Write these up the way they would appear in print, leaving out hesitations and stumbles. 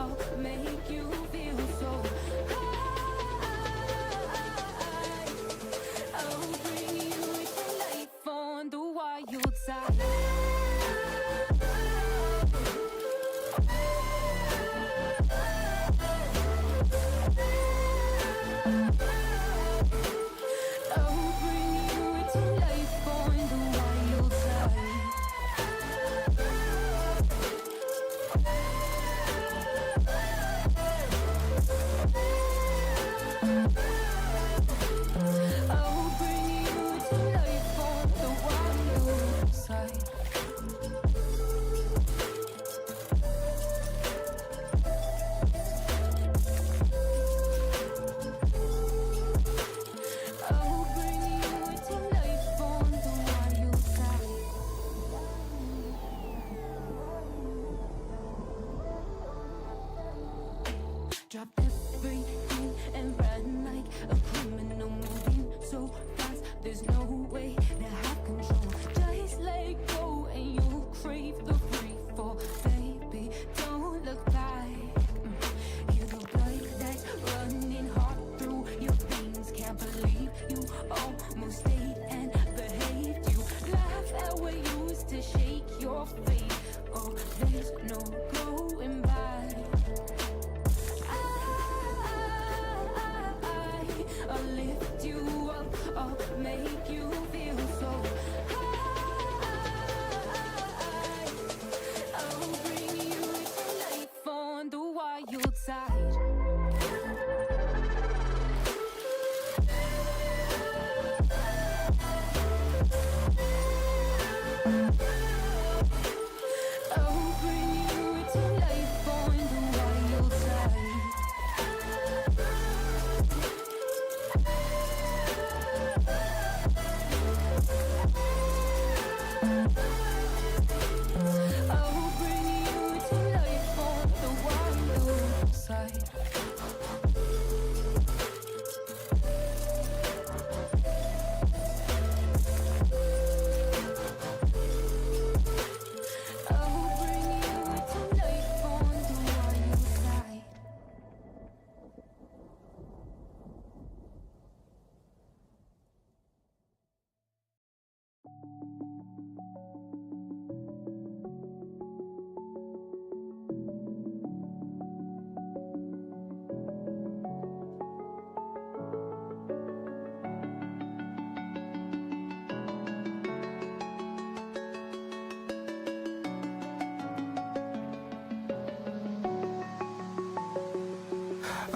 I'll make you feel so high. I'll bring you to life on the wild side. Dropped everything and ran like a criminal, moving so fast, there's no way to have control. Just let go and you'll crave the free fall. Baby, don't look back. Hear the blood that's running hot through your veins. Can't believe you almost stayed and behaved. You laugh at what used to shake your faith. Oh, there's no going back. I'll lift you up, I'll make you feel so high. I'll bring you to life on the wild side.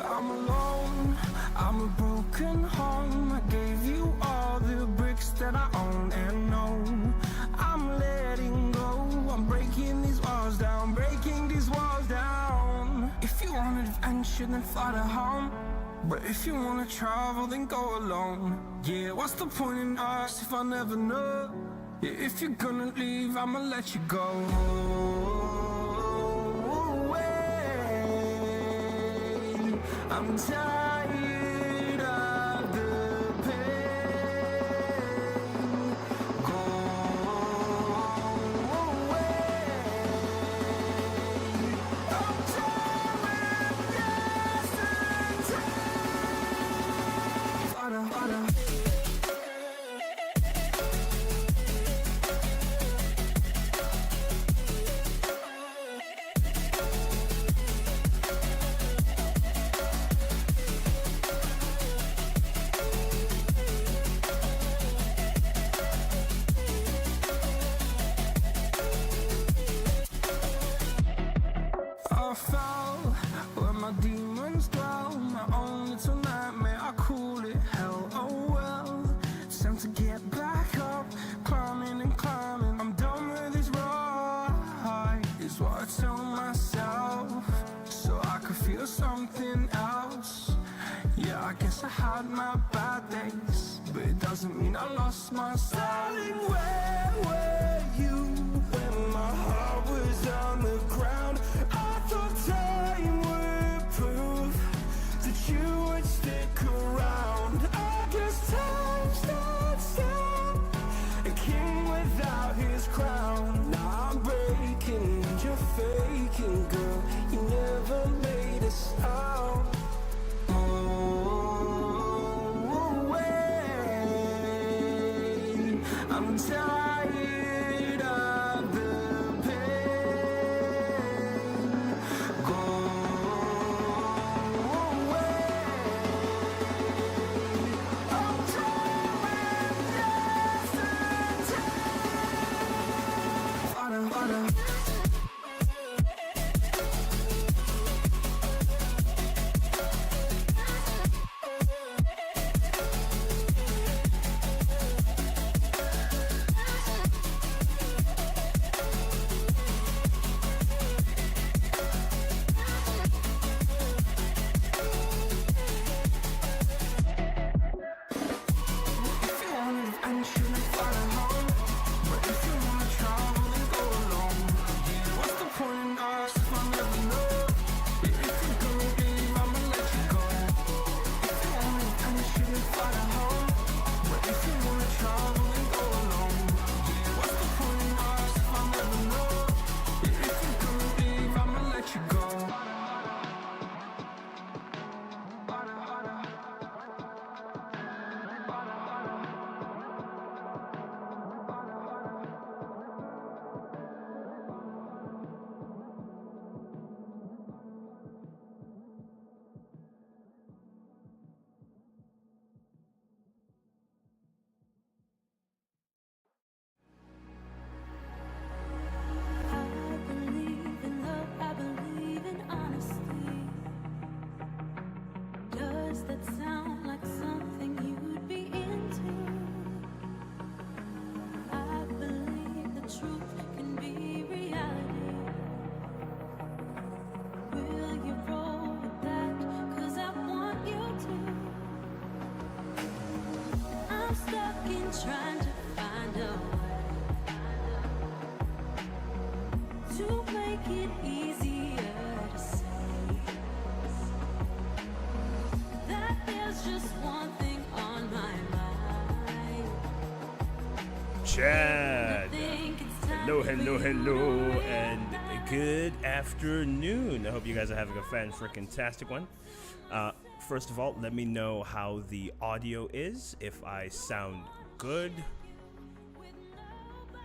I'm alone, I'm a broken home. I gave you all the bricks that I own and know. I'm letting go, I'm breaking these walls down, breaking these walls down. If you want adventure, then fly to home. But if you wanna travel, then go alone. Yeah, what's the point in us if I never know? Yeah, if you're gonna leave, I'ma let you go. I'm tired of the pain. Go away. I'm tired of yesterday. Harder, harder. Where my demons dwell, my own little nightmare, I call it hell, oh well. It's time to get back up, climbing and climbing. I'm done with this ride, is what I tell myself, so I could feel something else. Yeah, I guess I had my bad days, but it doesn't mean I lost my style. Darling, where were you when my heart was on the ground? I thought time would prove that you would stick around. I guess time stands still, a king without his crown. Now I'm breaking and you're faking, girl, you never it easier to say that there's just one thing on my mind. Chad. Think it's time Hello, for hello, you hello, to and good afternoon. I hope you guys are having a fan-freaking-tastic one. First of all, let me know how the audio is, if I sound good.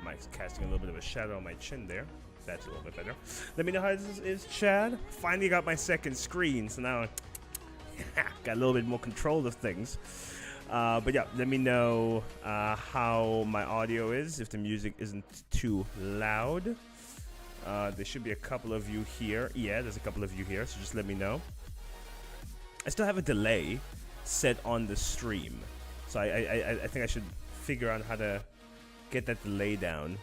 Mike's casting a little bit of a shadow on my chin there. That's a little bit better. Let me know how this is, Chad. Finally got my second screen, so now got a little bit more control of things. But yeah, let me know how my audio is, if the music isn't too loud. There should be a couple of you here. Yeah, there's a couple of you here, so just let me know. I still have a delay set on the stream, so I think I should figure out how to get that delay down.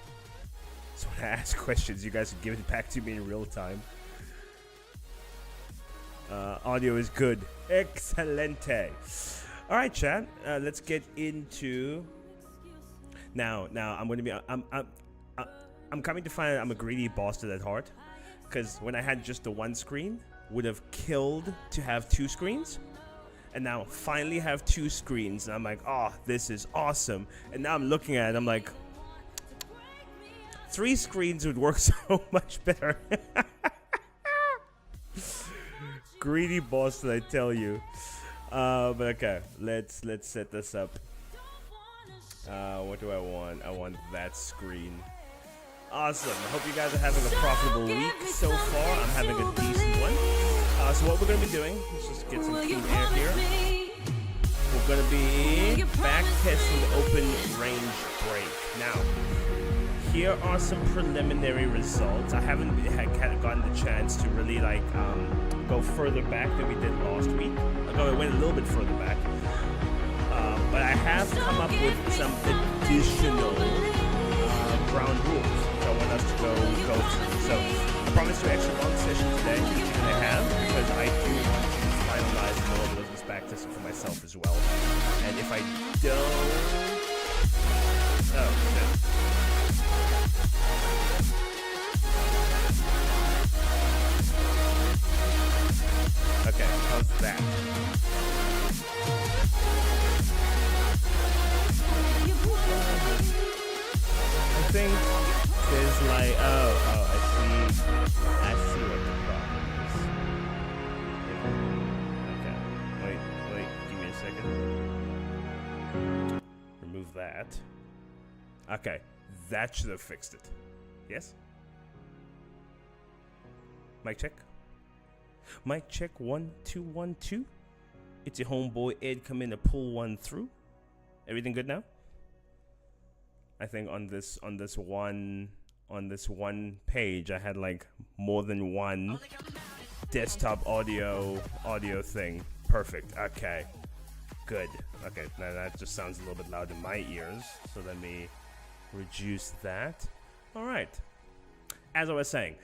So when I ask questions, you guys can give it back to me in real time. Audio is good. Excelente. All right, chat. Let's get into now. I'm going to be. I'm coming to find out I'm a greedy bastard at heart, because when I had just the one screen, would have killed to have two screens, and now finally have two screens, and I'm like, oh, this is awesome. And now I'm looking at it, I'm like, three screens would work so much better. Greedy bastard, I tell you. But okay, let's set this up. What do I want? I want that screen. Awesome. I hope you guys are having a profitable week so far. I'm having a decent one. So what we're going to be doing, let's just get some clean air here. We're going to be back testing the open range break. Now, here are some preliminary results. I haven't gotten the chance to really go further back than we did last week. Although I went a little bit further back. But I have come up with some additional ground rules I want us to go through. So I promised you extra long session today, which I have, because I do want to finalize more of this back testing for myself as well. And if I don't, oh shit. Okay, how's that? I think there's like, I see what the problem is. Okay, wait, give me a second. Remove that. Okay, that should have fixed it. Yes? Mic check. Mic check, 1 2 1 2. It's your homeboy Ed coming to pull one through. Everything good now? I think on this one page I had like more than one desktop audio thing. Perfect. Okay. Good. Okay, now that just sounds a little bit loud in my ears, so let me reduce that. All right. As I was saying,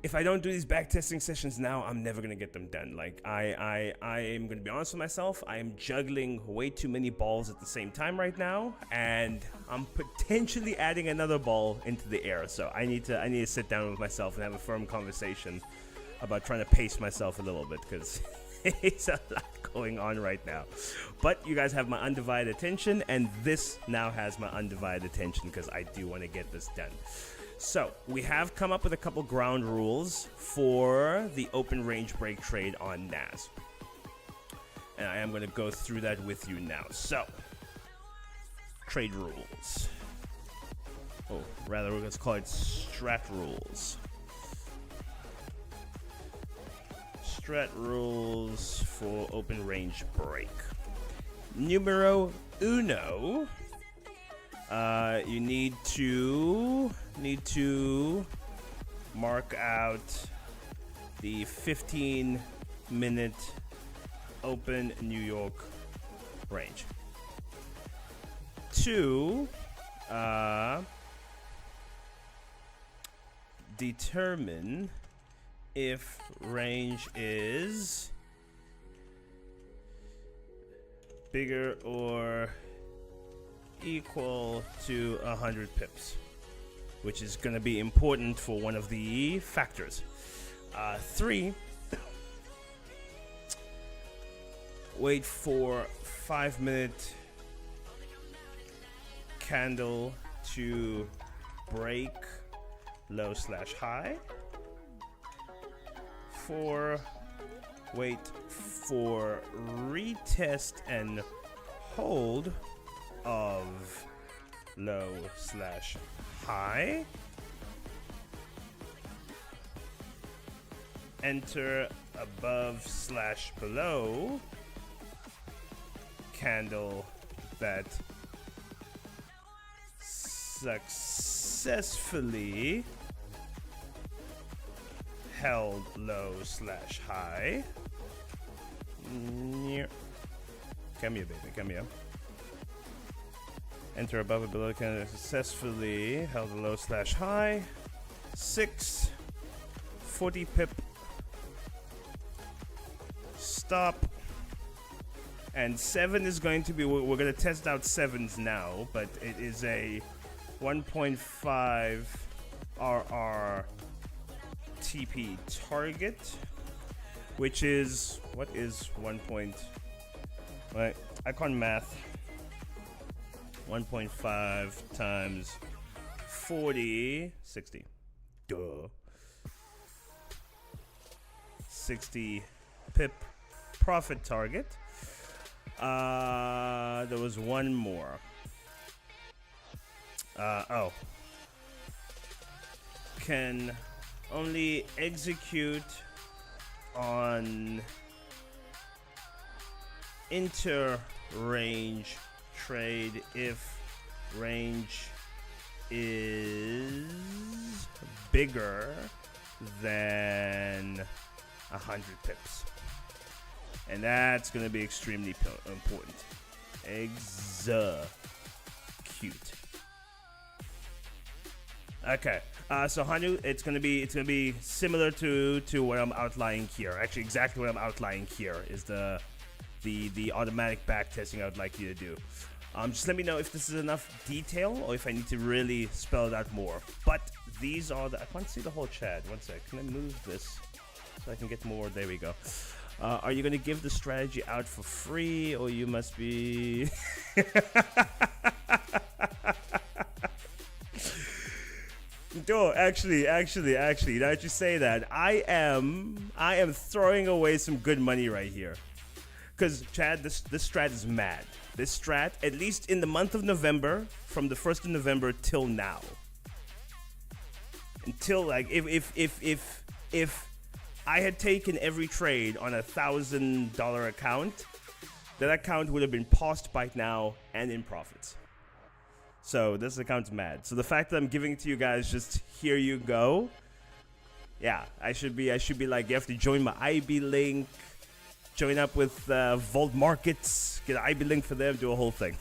if I don't do these backtesting sessions now, I'm never gonna get them done. Like I am gonna be honest with myself. I am juggling way too many balls at the same time right now, and I'm potentially adding another ball into the air. So I need to sit down with myself and have a firm conversation about trying to pace myself a little bit, because it's a lot going on right now. But you guys have my undivided attention, and this now has my undivided attention because I do want to get this done. So we have come up with a couple ground rules for the open range break trade on NAS, and I am going to go through that with you now. So trade rules, rather let's call it strat rules. Strat rules for open range break. Numero uno. You need to mark out the 15-minute open New York range. 2, determine if range is bigger or equal to 100 pips which is going to be important for one of the factors. 3, wait for 5-minute candle to break low slash high. 4, wait for retest and hold of low slash high. Enter above slash below candle that successfully held low slash high. Come here, baby, come here. Enter above and below candle that successfully held low slash high. 6, 40 pip stop. And 7 is going to be, we're going to test out 7s now, but it is a 1.5 RR TP target, which is, what is 1 point, right, I can't math, 1.5 times 40, 60, duh, 60 pip profit target. There was one more. Can only execute on inter-range trade if range is bigger than 100 pips. And that's going to be extremely important. Execute. Okay. So Hanu, it's gonna be similar to what I'm outlining here. Actually, exactly what I'm outlining here is the automatic back testing I would like you to do. Just let me know if this is enough detail or if I need to really spell it out more. But these are I can't see the whole chat. One sec. Can I move this so I can get more? There we go. Are you going to give the strategy out for free, or you must be... No, actually, now that you say that, I am throwing away some good money right here. Because, Chad, this strat is mad. This strat, at least in the month of November, from the 1st of November till now. Until, like, if I had taken every trade on a $1,000 account, that account would have been paused by now and in profits. So this account's mad. So the fact that I'm giving it to you guys, just here you go. Yeah, I should be like, you have to join my IB link, join up with Vault Markets, get an IB link for them, do a whole thing.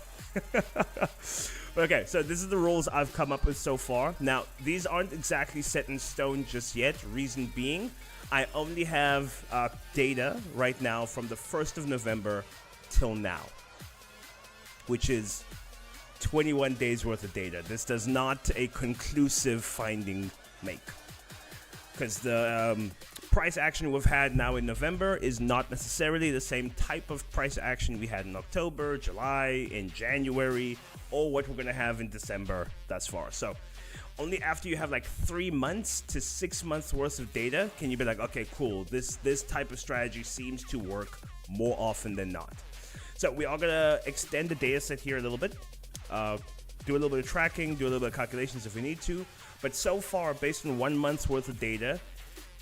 Okay, so this is the rules I've come up with so far. Now, these aren't exactly set in stone just yet. Reason being, I only have data right now from the 1st of November till now, which is 21 days worth of data. This does not a conclusive finding make, because the price action we've had now in November is not necessarily the same type of price action we had in October, July, in January, or what we're going to have in December thus far. So only after you have like 3 months to 6 months worth of data can you be like, okay, cool, this type of strategy seems to work more often than not. So we are going to extend the data set here a little bit, do a little bit of tracking, do a little bit of calculations if we need to. But so far, based on 1 month's worth of data,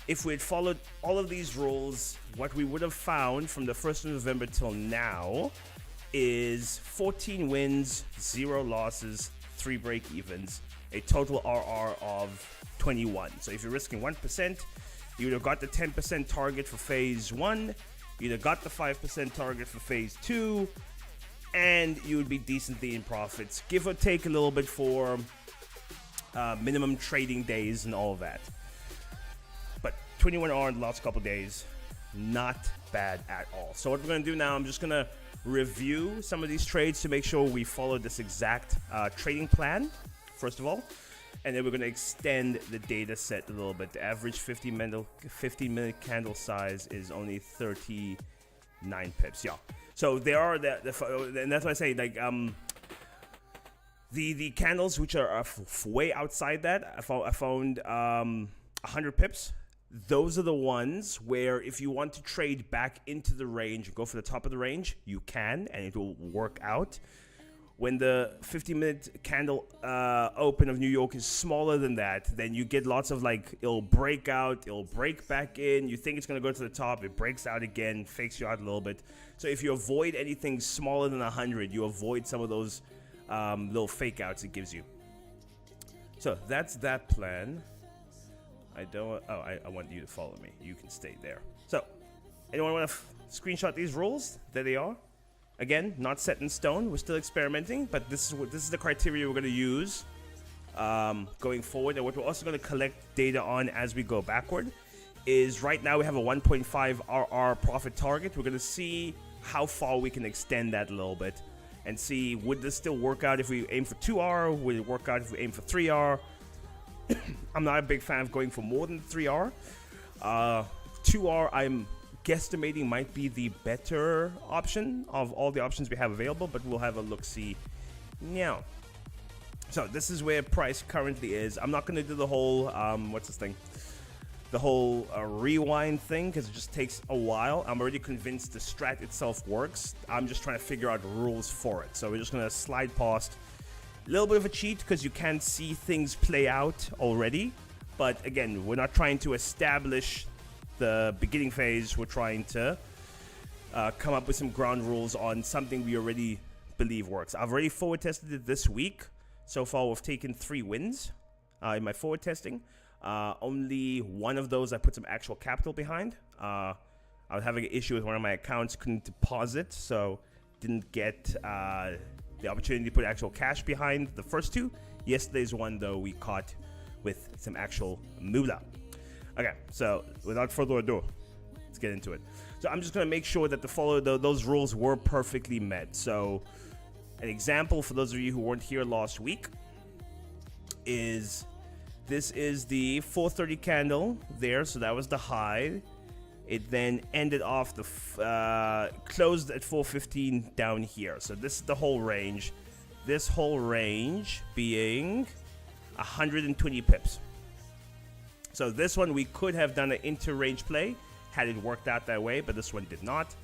if we had followed all of these rules, what we would have found from the 1st of November till now is 14 wins, 0 losses, 3 break-evens, a total RR of 21. So if you're risking 1%, you would have got the 10% target for phase 1, you'd have got the 5% target for phase 2, and you would be decently in profits, give or take a little bit for minimum trading days and all of that. But 21 R in the last couple days, not bad at all. So what we're going to do now, I'm just going to review some of these trades to make sure we follow this exact trading plan, first of all. And then we're going to extend the data set a little bit. The average 50-minute candle size is only 39 pips. Yeah. So there are and that's why I say, like, the candles which are way outside that, I found 100 pips. Those are the ones where if you want to trade back into the range, go for the top of the range, you can, and it will work out. When the 50-minute candle open of New York is smaller than that, then you get lots of, like, it'll break out, it'll break back in. You think it's going to go to the top, it breaks out again, fakes you out a little bit. So if you avoid anything smaller than 100, you avoid some of those little fake outs it gives you. So that's that plan. I want you to follow me. You can stay there. So, anyone want to screenshot these rules? There they are. Again, not set in stone. We're still experimenting, but this is the criteria we're going to use going forward. And what we're also going to collect data on as we go backward is right now we have a 1.5 RR profit target. We're going to see how far we can extend that a little bit and see, would this still work out if we aim for 2R? Would it work out if we aim for 3R? I'm not a big fan of going for more than 3R. 2R, I'm guesstimating, might be the better option of all the options we have available, but we'll have a look-see now. So this is where price currently is. I'm not going to do the whole, what's this thing? The whole rewind thing, because it just takes a while. I'm already convinced the strat itself works. I'm just trying to figure out rules for it. So we're just going to slide past. A little bit of a cheat because you can see things play out already. But again, we're not trying to establish the beginning phase. We're trying to come up with some ground rules on something we already believe works. I've already forward tested it this week. So far, we've taken 3 wins in my forward testing. Only one of those I put some actual capital behind. I was having an issue with one of my accounts, couldn't deposit, so didn't get the opportunity to put actual cash behind the first 2. Yesterday's one, though, we caught with some actual moolah. Okay, so without further ado, let's get into it. So I'm just going to make sure that those rules were perfectly met. So an example for those of you who weren't here last week is this is the 430 candle there. So that was the high. It then ended off closed at 415 down here. So this is the whole range. This whole range being 120 pips. So this one we could have done an inter-range play had it worked out that way, but this one did not.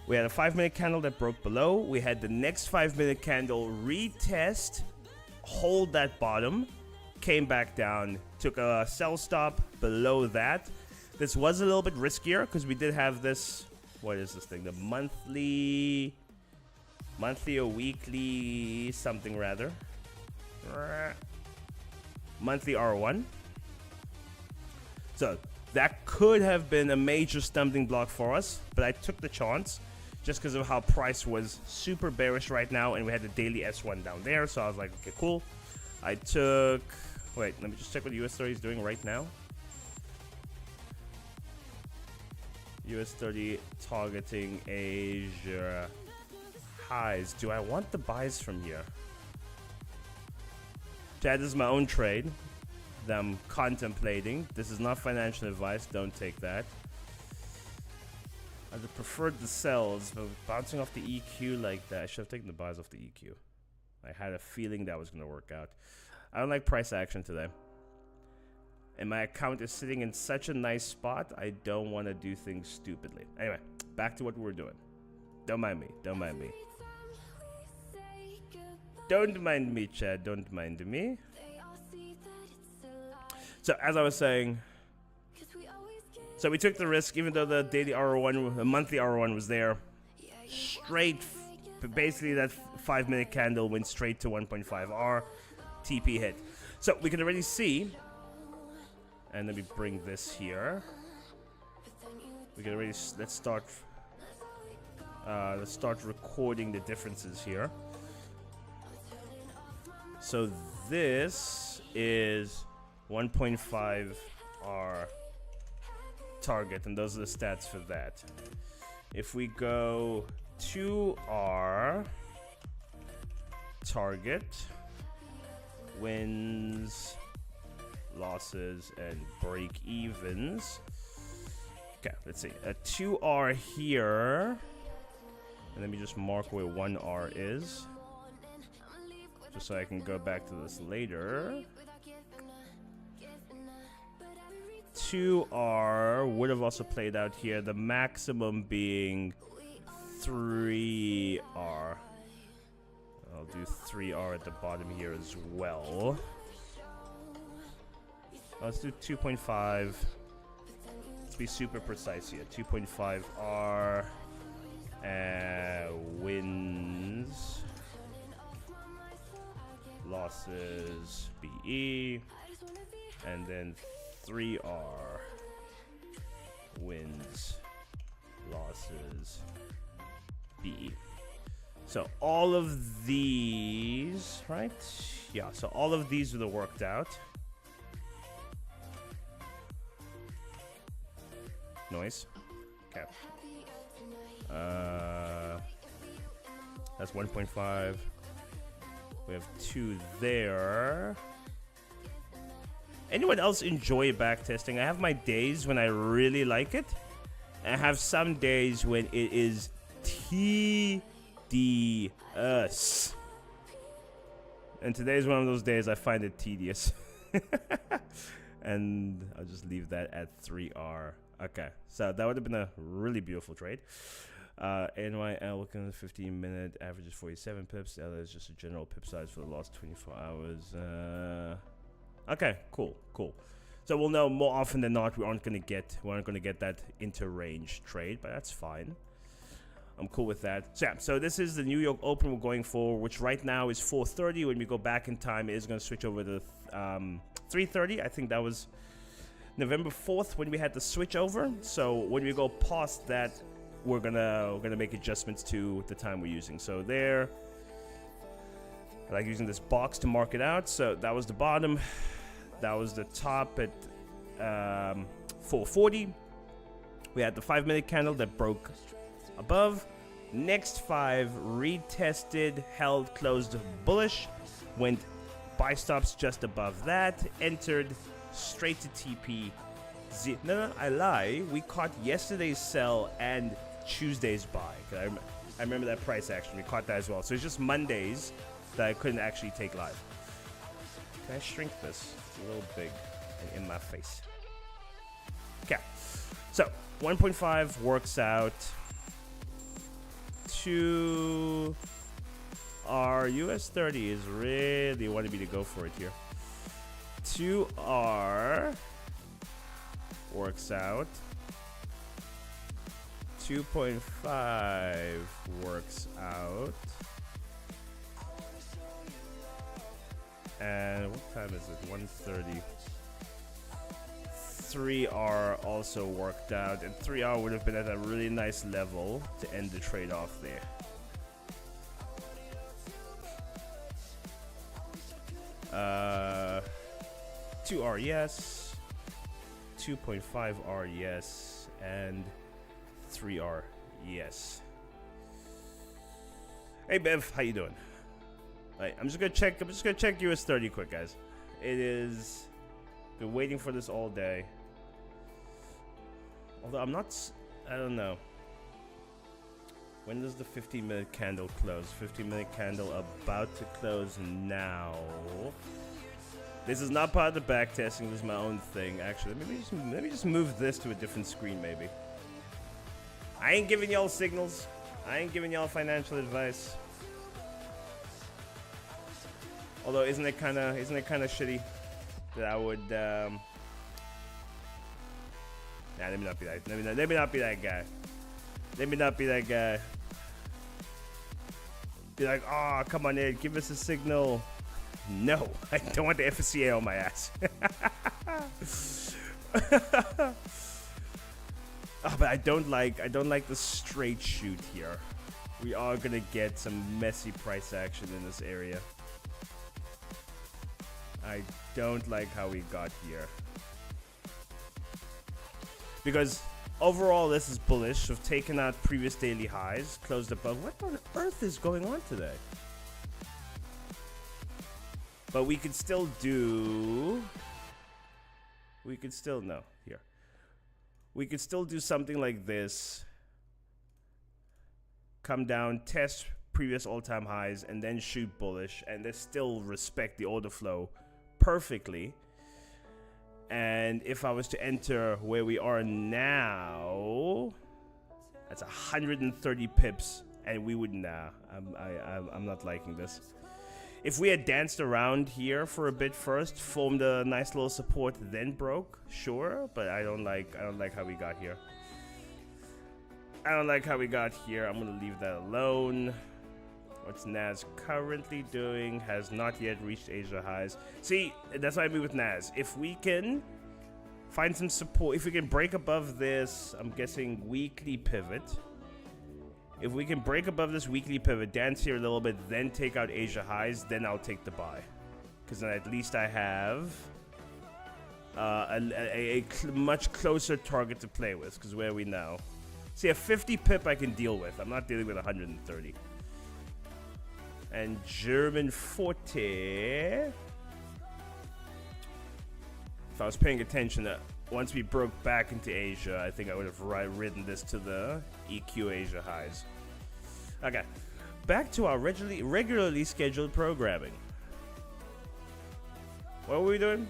We had a 5-minute candle that broke below. We had the next 5-minute candle retest, hold that bottom, came back down, took a sell stop below that. This was a little bit riskier because we did have this, what is this thing? The monthly or weekly something rather. Monthly R1. So that could have been a major stumbling block for us, but I took the chance just because of how price was super bearish right now, and we had the daily S1 down there. So I was like, okay, cool. I took, wait, let me just check what US 30 is doing right now. US 30 targeting Asia highs. Do I want the buys from here? That is my own trade that I'm contemplating. This is not financial advice. Don't take that. I'd have preferred the sells, but bouncing off the EQ like that, I should have taken the buys off the EQ. I had a feeling that was going to work out. I don't like price action today. And my account is sitting in such a nice spot, I don't want to do things stupidly. Anyway, back to what we were doing. Don't mind me. Don't mind me. Don't mind me, Chad. Don't mind me. So, as I was saying, so we took the risk, even though the daily R1, the monthly R1 was there. Straight, basically that 5-minute candle went straight to 1.5R. TP hit. So, we can already see, and let me bring this here. We can already, let's start recording the differences here. So this is 1.5R target, and those are the stats for that. If we go to our target, wins, losses, and break evens. Okay, let's see. A 2R here. And let me just mark where 1R is, just so I can go back to this later. 2R would have also played out here, the maximum being 3R. I'll do 3R at the bottom here as well. Let's do 2.5. Let's be super precise here. 2.5R wins, losses BE, and then 3R wins, losses BE. So all of these, right? Yeah, so all of these would have worked out. Noise. Okay. That's 1.5. We have 2 there. Anyone else enjoy backtesting? I have my days when I really like it. I have some days when it is tedious. And today is one of those days I find it tedious. And I'll just leave that at 3R. Okay, so that would have been a really beautiful trade. NYL looking at 15-minute average is 47 pips. L is just a general pip size for the last 24 hours. Okay, cool. So we'll know more often than not we aren't gonna get that inter-range trade, but that's fine. I'm cool with that. So yeah, so this is the New York Open we're going for, which right now is 4:30. When we go back in time, it is gonna switch over to 3:30. I think that was November 4th when we had the switch over. So when we go past that, we're gonna make adjustments to the time we're using. So there, I like using this box to mark it out. So that was the bottom, that was the top at 4:40. We had the 5-minute candle that broke above. Next 5 retested, held, closed bullish, went buy stops just above that, entered straight to TP. No, I lie. We caught yesterday's sell and Tuesday's buy. I remember that price action. We caught that as well. So it's just Mondays that I couldn't actually take live. Can I shrink this? It's a little big and in my face. Okay. So 1.5 works out to our US 30 is really wanting me to go for it here. 2R works out. 2.5 works out. And what time is it? 1:30. 3R also worked out, and 3R would have been at a really nice level to end the trade off there. Uh, 2R yes, 2.5R yes, and 3R yes. Hey Bev, how you doing? Right, I'm just gonna check US 30 quick, guys. It is been waiting for this all day. Although I don't know. When does the 15-minute candle close? 15-minute candle about to close now. This is not part of the back testing. This is my own thing. Actually, let me just move this to a different screen, maybe. I ain't giving y'all signals. I ain't giving y'all financial advice. Although, isn't it kind of shitty that I would? Nah, let me not be that. Let me not be that guy. Let me not be that guy. Be like, oh, come on, Ed, give us a signal. No, I don't want the FCA on my ass. Oh, but I don't like the straight shoot here. We are gonna get some messy price action in this area. I don't like how we got here. Because overall this is bullish. We've taken out previous daily highs, closed above. What on earth is going on today? But we could still do... We could still... No, here. We could still do something like this. Come down, test previous all-time highs, and then shoot bullish. And they still respect the order flow perfectly. And if I was to enter where we are now... That's 130 pips. And we would... Nah, I'm not liking this. If we had danced around here for a bit first, formed a nice little support, then broke, sure, but I don't like how we got here. I don't like how we got here. I'm gonna leave that alone. What's Nas currently doing? Has not yet reached Asia highs. See, that's what I mean with Nas. If we can find some support, if we can break above this, I'm guessing weekly pivot. If we can break above this weekly pivot, dance here a little bit, then take out Asia highs, then I'll take the buy. Because then at least I have a much closer target to play with. Because where are we now? See, a 50 pip I can deal with. I'm not dealing with 130. And German Forte. If I was paying attention, once we broke back into Asia, I think I would have ridden this to the EQ Asia highs. Okay, back to our regularly scheduled programming. What were we doing?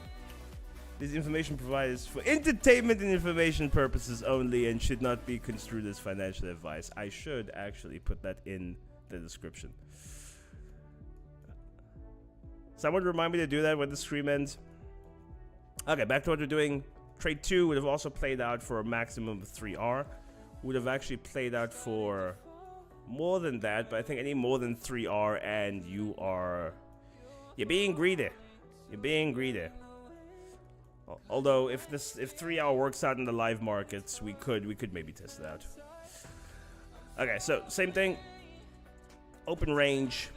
This information provided is for entertainment and information purposes only and should not be construed as financial advice. I should actually put that in the description. Someone remind me to do that when the stream ends. Okay, back to what we're doing. Trade 2 would have also played out for a maximum of 3R. Would have actually played out for more than that, but I think any more than 3R and you're being greedy. You're being greedy. Although if 3R works out in the live markets, we could maybe test it out. Okay, so same thing. Open range.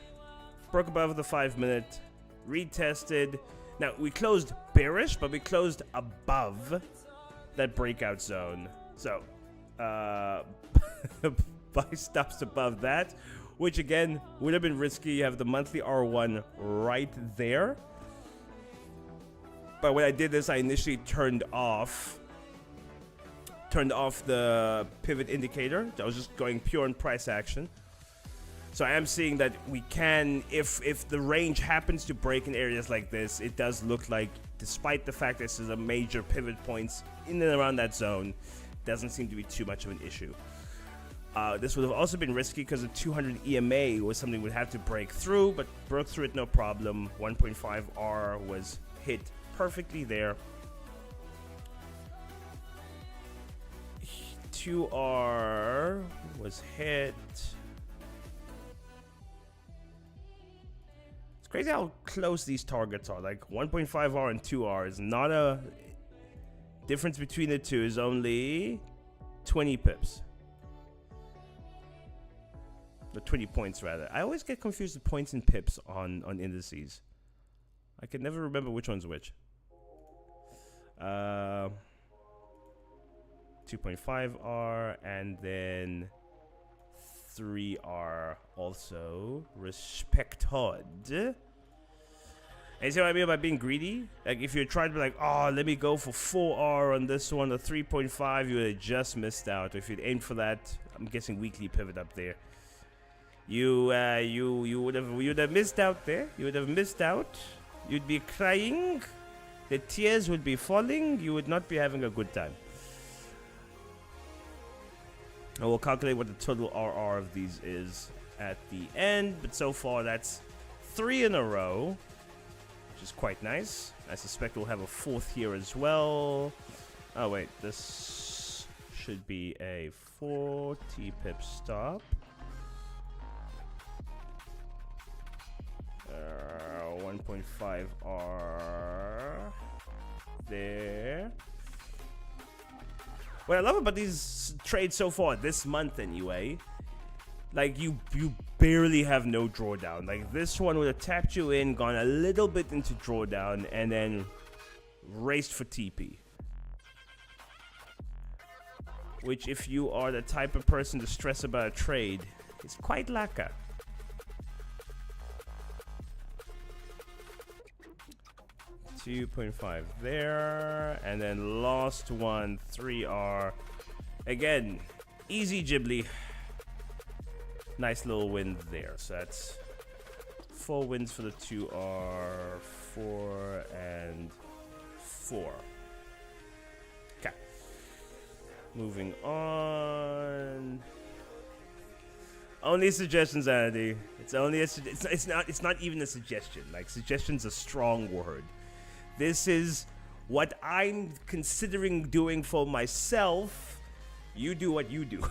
Broke above the 5-minute. Retested. Now, we closed bearish, but we closed above that breakout zone. So, buy stops above that, which again would have been risky. You have the monthly R1 right there. But what I did is I initially turned off the pivot indicator. I was just going pure on price action. So I am seeing that we can, if the range happens to break in areas like this, it does look like, despite the fact this is a major pivot points in and around that zone, doesn't seem to be too much of an issue. This would have also been risky because the 200 EMA was something we'd have to break through, but broke through it no problem. 1.5R was hit perfectly there. 2R was hit. Crazy how close these targets are. Like 1.5R and 2R is not a difference between the two, is only 20 pips. The 20 points rather. I always get confused with points and pips on indices. I can never remember which one's which. 2.5R and then 3R also respected. And you see what I mean by being greedy? Like if you tried to be like, oh, let me go for 4R on this one, or 3.5, you would have just missed out. If you'd aimed for that, I'm guessing weekly pivot up there, you would have missed out there. You would have missed out. You'd be crying. The tears would be falling. You would not be having a good time. I will calculate what the total RR of these is at the end, but so far that's 3 in a row, which is quite nice. I suspect we'll have a 4th here as well. Oh wait, this should be a 40 pip stop. 1.5 R there. What I love about these trades so far this month anyway, like you barely have no drawdown. Like this one would have tapped you in, gone a little bit into drawdown, and then raced for TP. Which, if you are the type of person to stress about a trade, is quite lacquer. 2.5 there, and then last one 3R. Again, easy Ghibli. Nice little win there. So that's 4 wins for the 2R, 4 and 4. Okay. Moving on. Only suggestions, Andy. It's only a it's not even a suggestion. Like, suggestion's a strong word. This is what I'm considering doing for myself. You do what you do.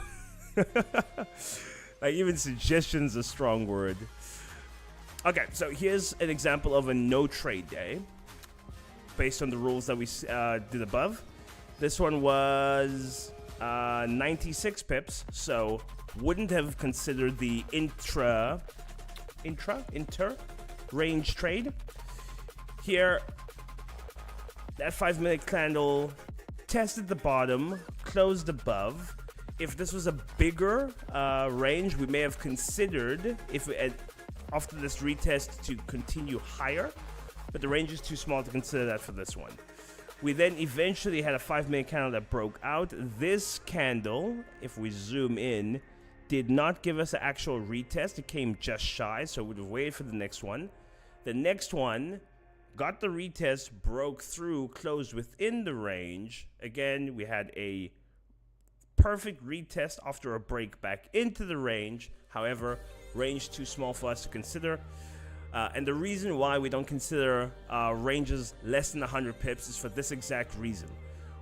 Like, even suggestion's a strong word. Okay, so here's an example of a no trade day based on the rules that we did above. This one was 96 pips, so wouldn't have considered the inter range trade. Here, that 5-minute candle tested the bottom, closed above. If this was a bigger range, we may have considered, if we had, after this retest, to continue higher, but the range is too small to consider that for this one. We then eventually had a 5-minute candle that broke out. This candle, if we zoom in, did not give us an actual retest. It came just shy, so we would have waited for the next one. The next one got the retest, broke through, closed within the range. Again, we had a perfect retest after a break back into the range. However, range too small for us to consider. And the reason why we don't consider ranges less than 100 pips is for this exact reason.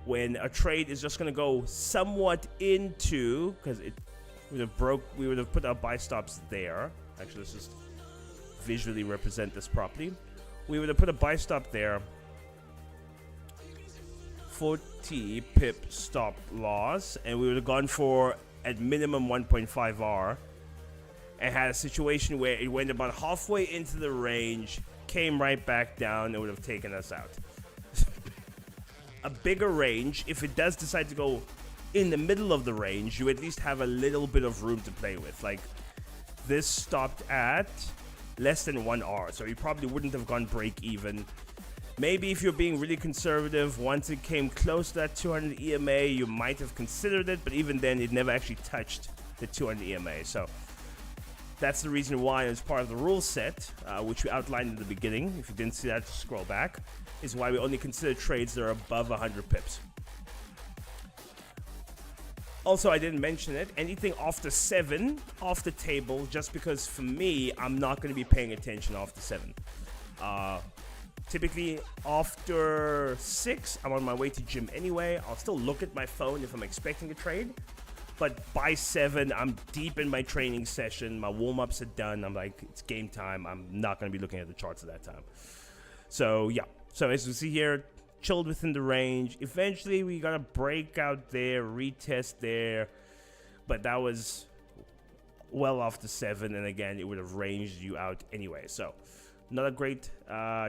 When a trade is just going to go somewhat into, because it would have broke, we would have put our buy stops there. Actually, let's just visually represent this properly. We would have put a buy stop there. 40 pip stop loss, and we would have gone for at minimum 1.5R. And had a situation where it went about halfway into the range, came right back down, and would have taken us out. A bigger range, if it does decide to go in the middle of the range, you at least have a little bit of room to play with. Like, this stopped at less than 1R, so you probably wouldn't have gone break even. Maybe if you're being really conservative, once it came close to that 200 EMA, you might have considered it, but even then, it never actually touched the 200 EMA. So that's the reason why, as part of the rule set, which we outlined in the beginning, if you didn't see that, scroll back, is why we only consider trades that are above 100 pips. Also, I didn't mention it, anything after 7 off the table, just because for me, I'm not going to be paying attention after 7. Typically, after 6, I'm on my way to gym anyway. I'll still look at my phone if I'm expecting a trade. But by 7, I'm deep in my training session. My warm-ups are done. I'm like, it's game time. I'm not going to be looking at the charts at that time. So, yeah. So, as you see here, chilled within the range. Eventually, we got a breakout there, retest there. But that was well after 7. And again, it would have ranged you out anyway. So, not a great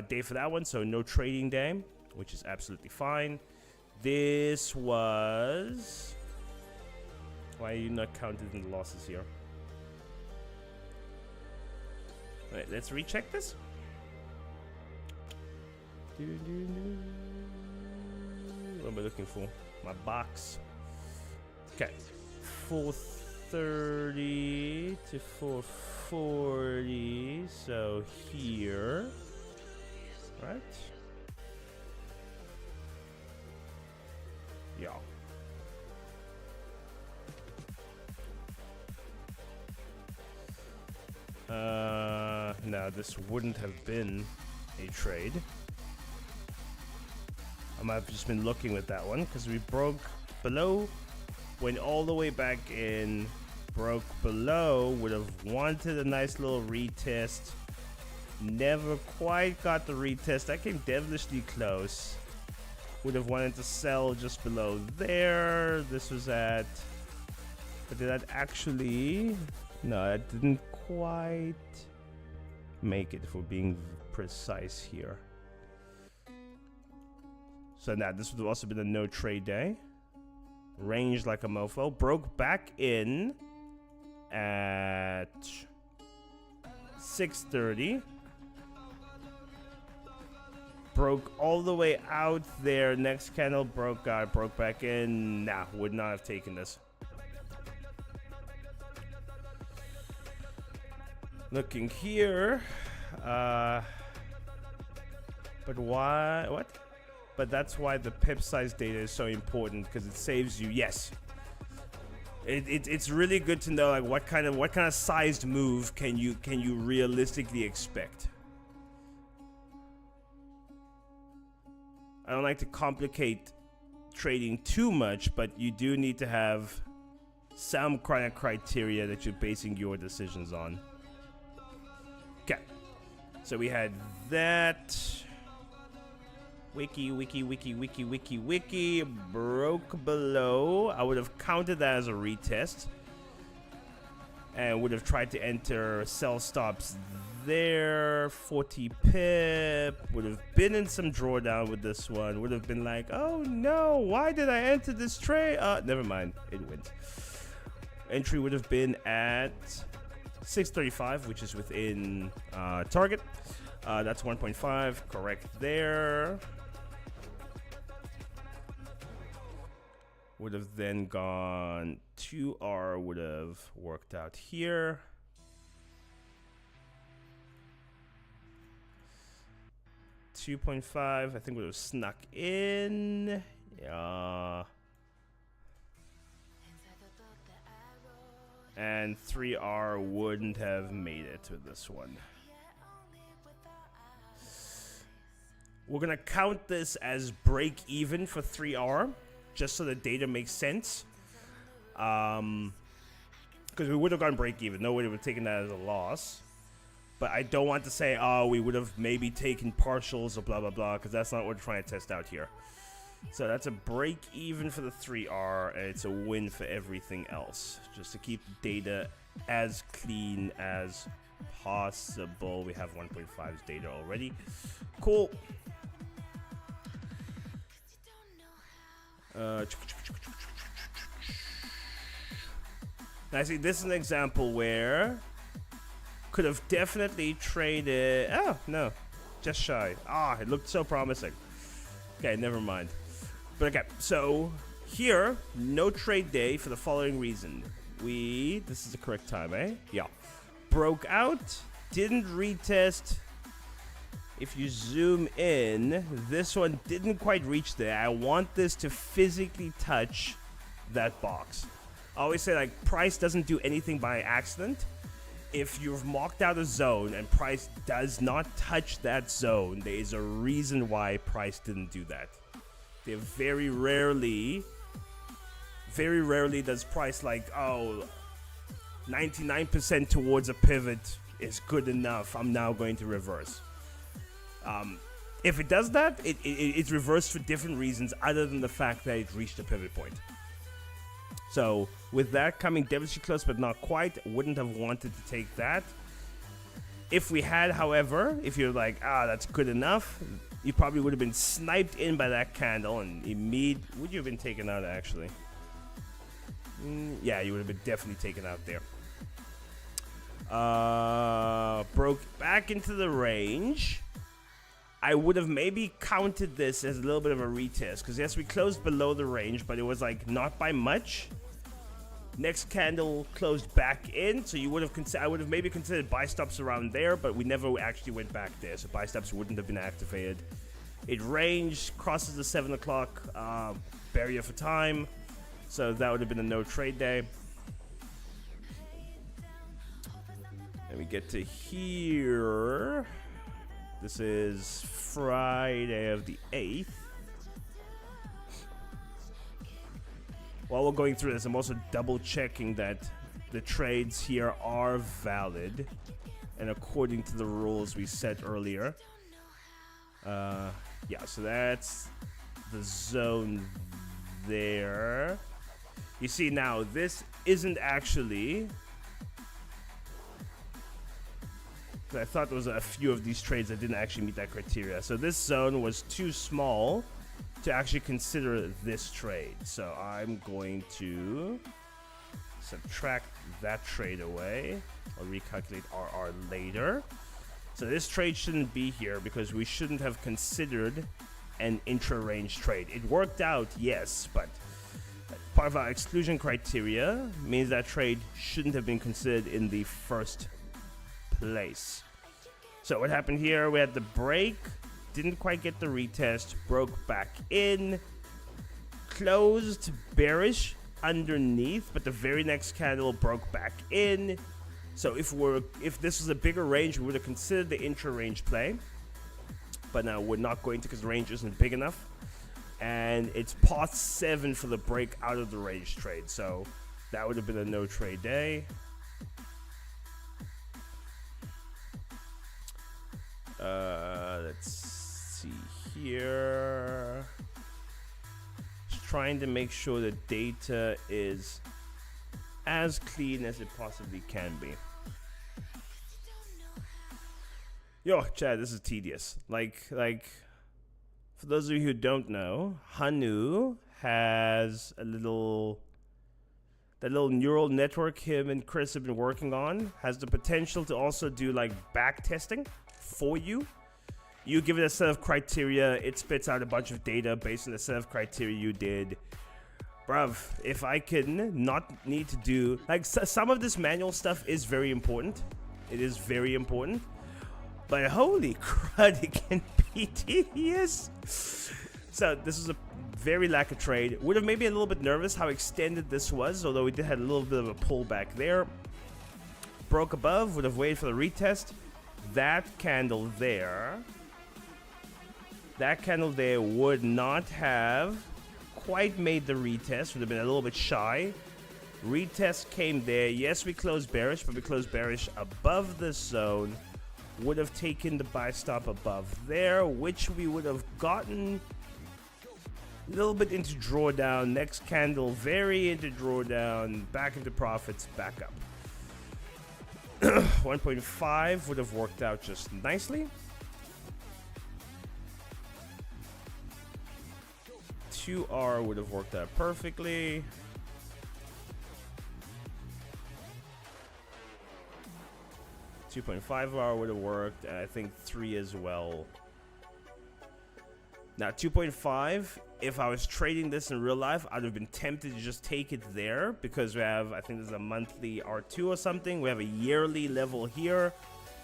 day for that one. So, no trading day, which is absolutely fine. This was... Why are you not counted in the losses here? Alright, let's recheck this. What am I looking for? My box. Okay. 430 to 440. So here. Right? Yeah. No, this wouldn't have been a trade. I might have just been looking with that one because we broke below, went all the way back in, broke below, would have wanted a nice little retest. Never quite got the retest. That came devilishly close. Would have wanted to sell just below there. This was at... But did that actually... No, that didn't quite make it, if we're being precise here. So now this would have also been a no trade day. Ranged like a mofo. Broke back in at 6:30. broke all the way out there. Next candle broke out, broke back in. Nah, would not have taken this. Looking here, but why? What? But that's why the pip size data is so important, because it saves you. Yes, it's really good to know like what kind of sized move can you realistically expect. I don't like to complicate trading too much, but you do need to have some kind of criteria that you're basing your decisions on. Okay, so we had that. Wiki broke below. I would have counted that as a retest and would have tried to enter sell stops there. 40 pip. Would have been in some drawdown with this one. Would have been like, oh no, why did I enter this trade? Never mind, it went. Entry would have been at 635, which is within target. That's 1.5, correct there. Would have then gone 2R, would have worked out here. $2.5, I think would have snuck in. Yeah. And 3R wouldn't have made it with this one. We're gonna count this as break even for 3R, just so the data makes sense. Because we would have gone break even. No one would have taken that as a loss. But I don't want to say, oh, we would have maybe taken partials or blah, blah, blah, because that's not what we're trying to test out here. So that's a break even for the 3R, and it's a win for everything else. Just to keep the data as clean as possible. We have 1.5's data already. Cool. Now see, this is an example where could have definitely traded. Oh no, just shy. It looked so promising. Okay, never mind. But okay, so here, no trade day for the following reason. This is the correct time, eh? Yeah. Broke out, didn't retest. If you zoom in, this one didn't quite reach there. I want this to physically touch that box. I always say, like, price doesn't do anything by accident. If you've marked out a zone and price does not touch that zone, there is a reason why price didn't do that. They're very rarely does price like, oh, 99% towards a pivot is good enough, I'm now going to reverse. If it does that, it's reversed for different reasons other than the fact that it reached a pivot point. So with that coming devilishly close but not quite, wouldn't have wanted to take that. If we had, however, if you're like, that's good enough, you probably would have been sniped in by that candle and would you have been taken out actually? Yeah, you would have been definitely taken out there. Broke back into the range. I would have maybe counted this as a little bit of a retest, because yes, we closed below the range, but it was like not by much. Next candle closed back in, so you would have I would have maybe considered buy stops around there, but we never actually went back there, so buy stops wouldn't have been activated. It ranged, crosses the 7 o'clock barrier for time, so that would have been a no trade day. And we get to here. This is Friday of the 8th. While we're going through this, I'm also double checking that the trades here are valid and according to the rules we set earlier. Yeah, so that's the zone there. You see now, this isn't actually... I thought there was a few of these trades that didn't actually meet that criteria. So this zone was too small to actually consider this trade. So I'm going to subtract that trade away. I'll recalculate RR later. So this trade shouldn't be here because we shouldn't have considered an intra-range trade. It worked out, yes, but part of our exclusion criteria means that trade shouldn't have been considered in the first place. So what happened here? We had the break, didn't quite get the retest, broke back in, closed bearish underneath, but the very next candle broke back in. So if this was a bigger range, we would have considered the intra-range play, but now we're not going to because the range isn't big enough. And it's pot 7 for the break out of the range trade. So that would have been a no trade day. Let's see here. Just trying to make sure the data is as clean as it possibly can be. Yo, Chad, this is tedious. Like, for those of you who don't know, Hanu has that little neural network him and Chris have been working on, has the potential to also do like back testing for you. You give it a set of criteria, it spits out a bunch of data based on the set of criteria you did. Bruv, if I can not need to do, like, some of this manual stuff is very important. It is very important. But holy crud, it can be tedious. So this is a very lack of trade. Would have made me a little bit nervous how extended this was, although we did have a little bit of a pullback there. Broke above, would have waited for the retest. That candle there would not have quite made the retest, would have been a little bit shy. Retest came there. Yes, we closed bearish, but we closed bearish above this zone. Would have taken the buy stop above there, which we would have gotten a little bit into drawdown. Next candle, very into drawdown, back into profits, back up. 1.5 would have worked out just nicely. 2R would have worked out perfectly. $2.5R would have worked, and I think 3 as well. Now 2.5, if I was trading this in real life, I'd have been tempted to just take it there because we have, I think there's a monthly R2 or something. We have a yearly level here,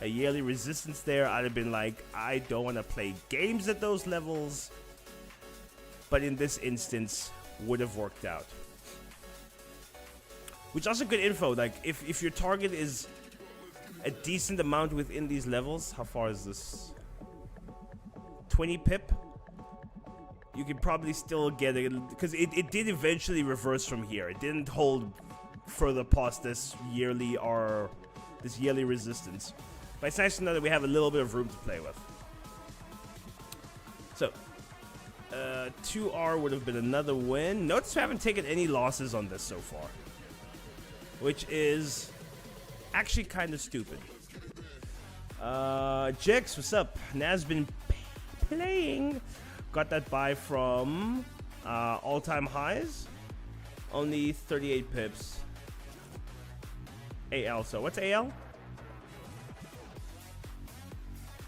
a yearly resistance there. I'd have been like, I don't want to play games at those levels. But in this instance, would have worked out. Which is also good info. Like, if your target is a decent amount within these levels, how far is this? 20 pip? You could probably still get it, because it did eventually reverse from here. It didn't hold further past this yearly resistance. But it's nice to know that we have a little bit of room to play with. So 2R would have been another win. Notice we haven't taken any losses on this so far, which is actually kind of stupid. Jex, what's up? Nas been playing. Got that buy from all-time highs. Only 38 pips. AL. So what's AL?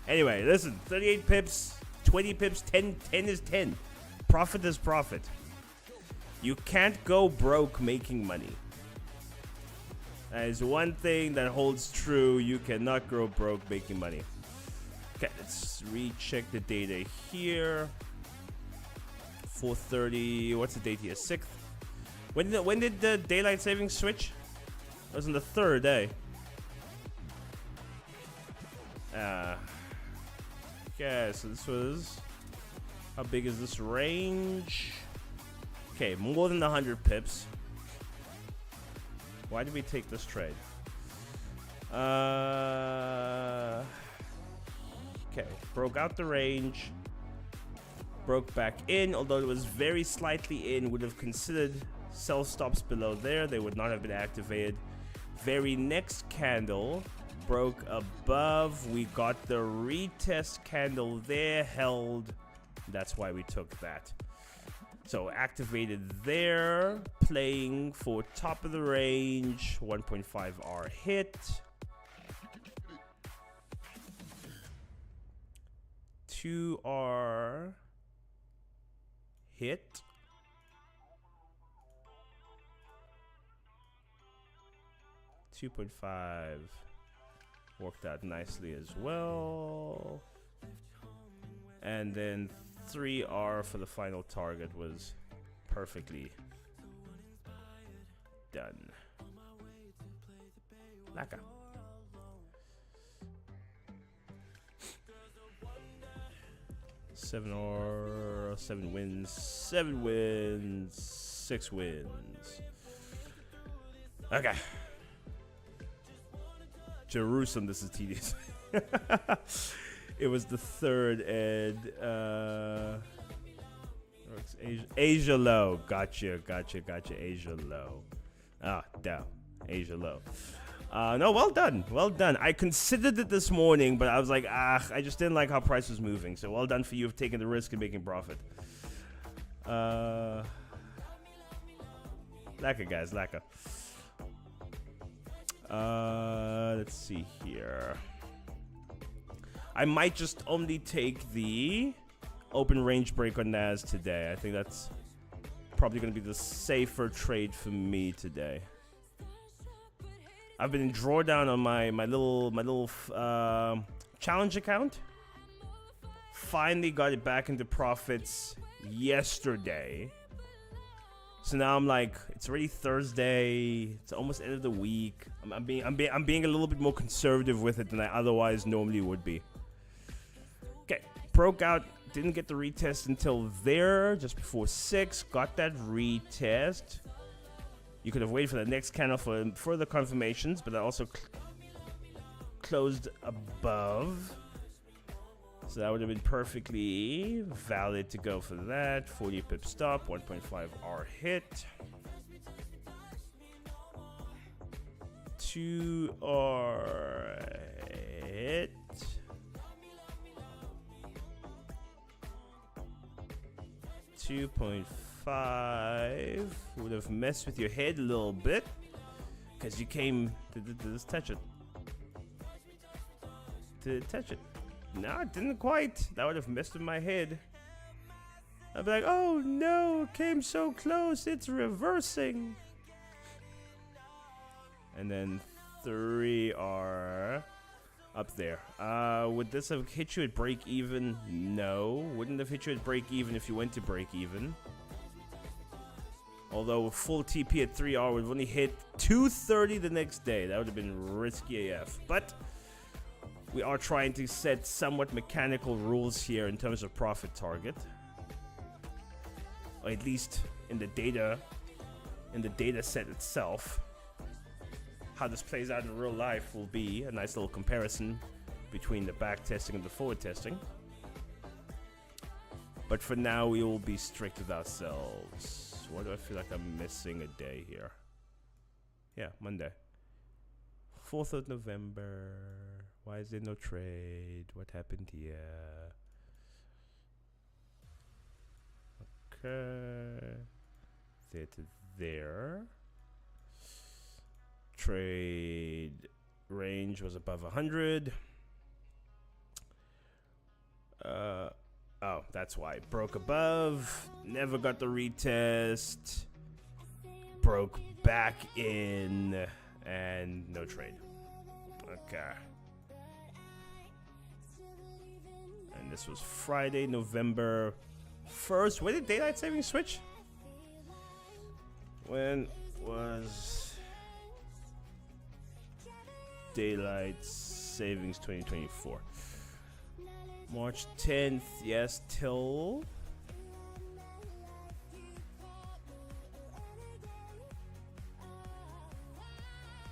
Anyway, listen. 38 pips, 20 pips, 10 is 10. Profit is profit. You can't go broke making money. That is one thing that holds true. You cannot go broke making money. Okay, let's recheck the data here. 4:30. What's the date here? 6th. When did the daylight savings switch? It was on the 3rd day. Okay, so this was. How big is this range? Okay, more than 100 pips. Why did we take this trade? Okay, broke out the range. Broke back in, although it was very slightly in. Would have considered sell stops below there. They would not have been activated. Very next candle broke above. We got the retest candle there, held. That's why we took that. So activated there, playing for top of the range, 1.5R hit. 2 are hit. $2.5 worked out nicely as well. And then 3R for the final target was perfectly done. Laka. Seven wins, 6 wins. Okay. Jerusalem, this is tedious. It was the third, and Asia low. Gotcha. Asia low. Down. Asia low. No, well done. I considered it this morning, but I was like, I just didn't like how price was moving. So well done for you for taking the risk and making profit. Lacquer, guys, lacquer. Let's see here. I might just only take the open range break on NAS today. I think that's probably going to be the safer trade for me today. I've been in drawdown on my little challenge account. Finally got it back into profits yesterday. So now I'm like, it's already Thursday. It's almost end of the week. I'm being a little bit more conservative with it than I otherwise normally would be. Okay, broke out. Didn't get the retest until there, just before 6. Got that retest. You could have waited for the next candle for further confirmations, but I also closed above. So that would have been perfectly valid to go for that. 40 pip stop, 1.5 R hit. 2 R hit. $2.5 would have messed with your head a little bit because you came to just touch it. No, it didn't quite. That would have messed with my head. I'd be like, oh no, it came so close, it's reversing. And then 3 are up there. Would this have hit you at break even? No. Wouldn't have hit you at break even if you went to break even. Although a full TP at 3R would have only hit 230 the next day. That would have been risky AF. But we are trying to set somewhat mechanical rules here in terms of profit target. Or at least in the data set itself. How this plays out in real life will be a nice little comparison between the back testing and the forward testing. But for now, we will be strict with ourselves. Why do I feel like I'm missing a day here? Yeah, Monday. 4th of November. Why is there no trade? What happened here? Okay. There to there. Trade range was above 100. Oh, that's why. Broke above. Never got the retest. Broke back in. And no trade. Okay. And this was Friday, November 1st. When did daylight savings switch? When was daylight savings 2024? March 10th, yes, till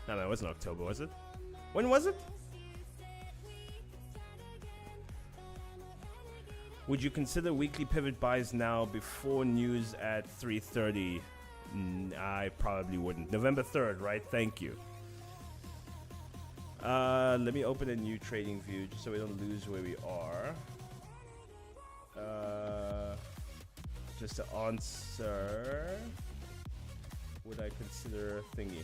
no, it wasn't October, was it? When was it? Would you consider weekly pivot buys now before news at 3:30? I probably wouldn't. November 3rd, right? Thank you. Let me open a new trading view just so we don't lose where we are. Just to answer, would I consider thingy?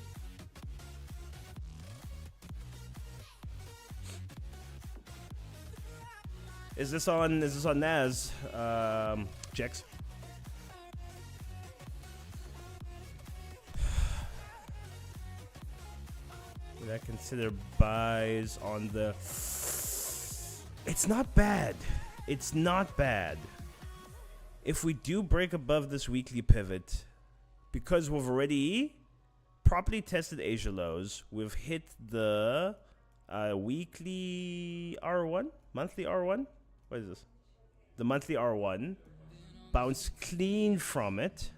Is this on Nas? Checks. Would I consider buys on the? It's not bad. It's not bad. If we do break above this weekly pivot, because we've already properly tested Asia lows, we've hit the weekly R1, monthly R1. What is this? The monthly R1. Bounce clean from it.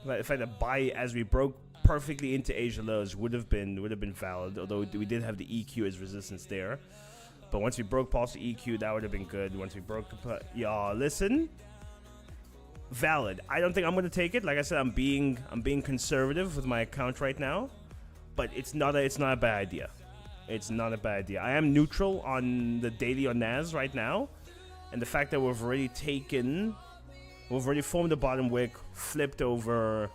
In fact, a buy as we broke perfectly into Asia lows would have been valid, although we did have the EQ as resistance there. But once we broke past the EQ, that would have been good. Once we broke, yeah, listen, valid. I don't think I'm gonna take it. Like I said, I'm being conservative with my account right now, but it's not a bad idea. It's not a bad idea. I am neutral on the daily on Nas right now, and the fact that we've already formed the bottom wick, flipped over.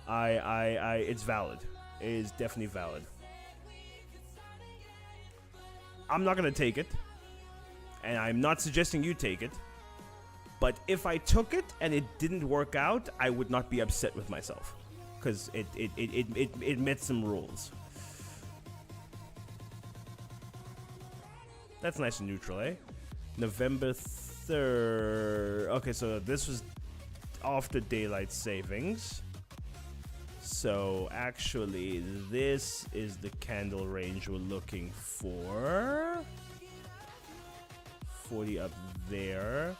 It's valid. It is definitely valid. I'm not gonna take it, and I'm not suggesting you take it. But if I took it and it didn't work out, I would not be upset with myself, because it met some rules. That's nice and neutral, eh? November 3rd. Okay, so this was after daylight savings. So actually, this is the candle range we're looking for. 40 up there.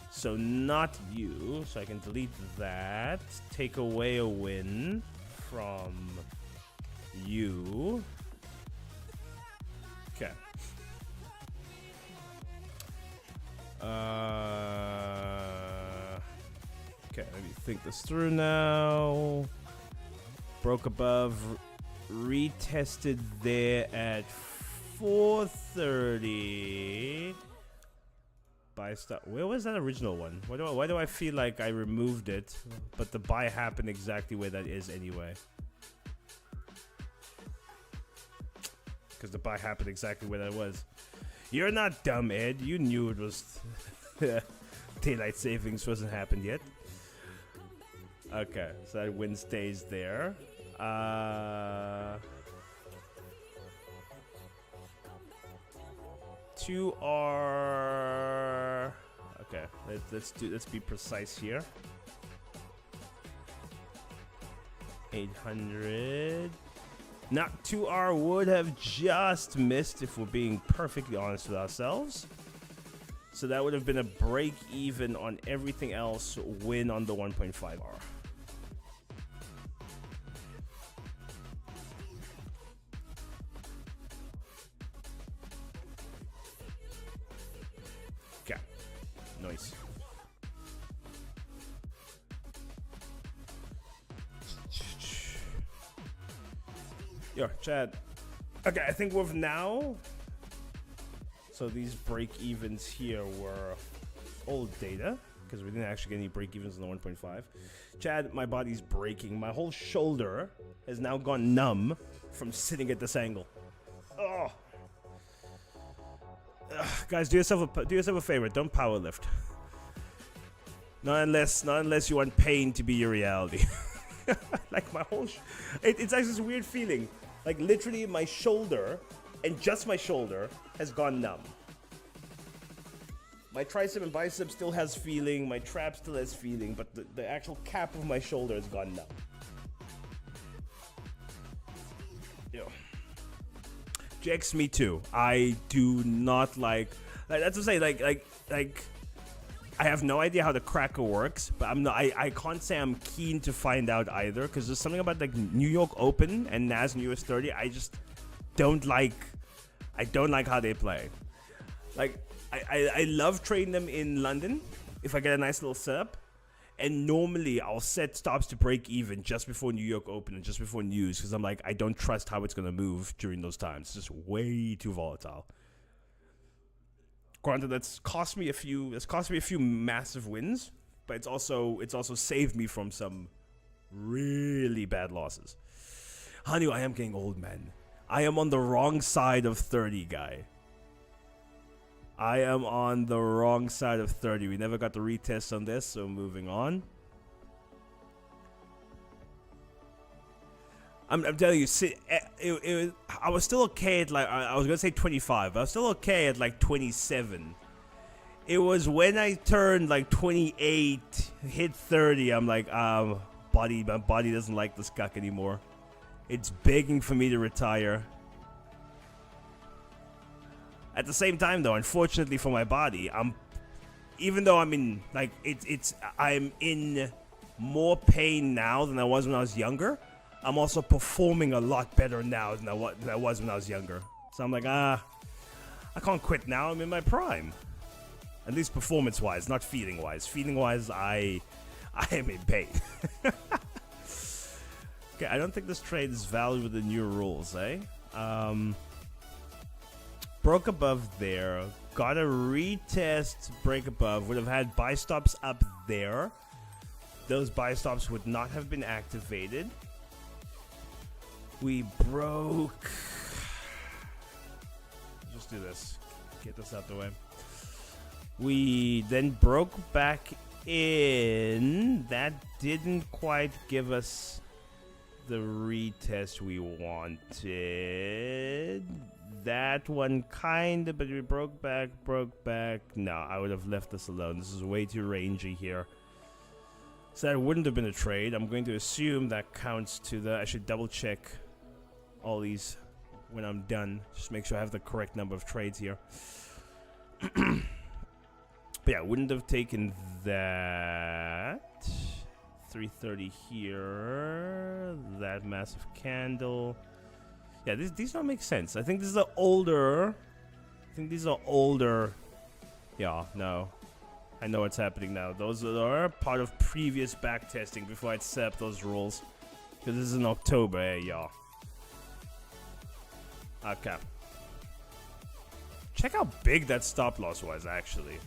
So not you. So I can delete that. Take away a win from you. Okay. Okay, let me think this through now. Broke above, retested there at 430. Buy stop. Where was that original one? Why do I feel like I removed it, but the buy happened exactly where that is anyway? Because the buy happened exactly where that was. You're not dumb, Ed. You knew it was daylight savings wasn't happened yet. Okay, so that win stays there. 2R. Okay, let's be precise here. 800. Not 2R would have just missed if we're being perfectly honest with ourselves. So that would have been a break even on everything else, win on the 1.5R. Okay, nice. Yo, Chad. Okay, I think we've now. So these break evens here were old data because we didn't actually get any break evens on the 1.5. Chad, my body's breaking. My whole shoulder has now gone numb from sitting at this angle. Oh, guys, do yourself a favor. Don't power lift. Not unless you want pain to be your reality. Like my whole, it's actually this weird feeling. Like literally my shoulder, and just my shoulder, has gone numb. My tricep and bicep still has feeling, my trap still has feeling, but the actual cap of my shoulder has gone numb. Yo. Jex, me too. I do not like that's to say, like I have no idea how the cracker works, but I can't say I'm keen to find out either, because there's something about like New York Open and Nas and US 30 I just don't like. I don't like how they play. Like I love trading them in London if I get a nice little setup, and normally I'll set stops to break even just before New York Open and just before news, because I'm like, I don't trust how it's gonna move during those times. It's just way too volatile. Granted, that's cost me a few massive wins, but it's also saved me from some really bad losses. Hanu, I am getting old, man. I am on the wrong side of 30, guy. I am on the wrong side of 30. We never got the retest on this, so moving on. I'm telling you, I was still okay at like, I was gonna say 25, but I was still okay at like 27. It was when I turned like 28, hit 30, I'm like, my body doesn't like this cuck anymore. It's begging for me to retire. At the same time though, unfortunately for my body, even though I'm in, like, I'm in more pain now than I was when I was younger, I'm also performing a lot better now than I was when I was younger. So I'm like, I can't quit now. I'm in my prime. At least performance-wise, not feeling-wise. Feeling-wise, I am in pain. Okay, I don't think this trade is valid with the new rules, eh? Broke above there. Got a retest break above. Would have had buy stops up there. Those buy stops would not have been activated. We broke. Just do this. Get this out the way. We then broke back in. That didn't quite give us the retest we wanted. That one kinda, but we broke back. No, I would have left this alone. This is way too rangy here. So that wouldn't have been a trade. I'm going to assume that counts to the... I should double check all these when I'm done. Just make sure I have the correct number of trades here. But yeah, wouldn't have taken that. 330 here. That massive candle. Yeah, these don't make sense. I think this is an older... Yeah, no. I know what's happening now. Those are part of previous backtesting before I'd set up those rules. Because this is in October, y'all. Okay. Check how big that stop loss was, actually.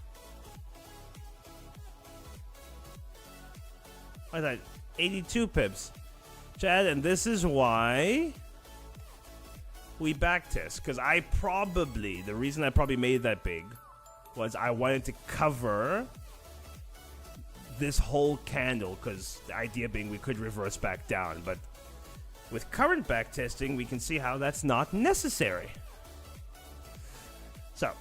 I thought 82 pips. Chad, and this is why we backtest. Because the reason I probably made that big was I wanted to cover this whole candle. Because the idea being we could reverse back down. But with current backtesting, we can see how that's not necessary. So,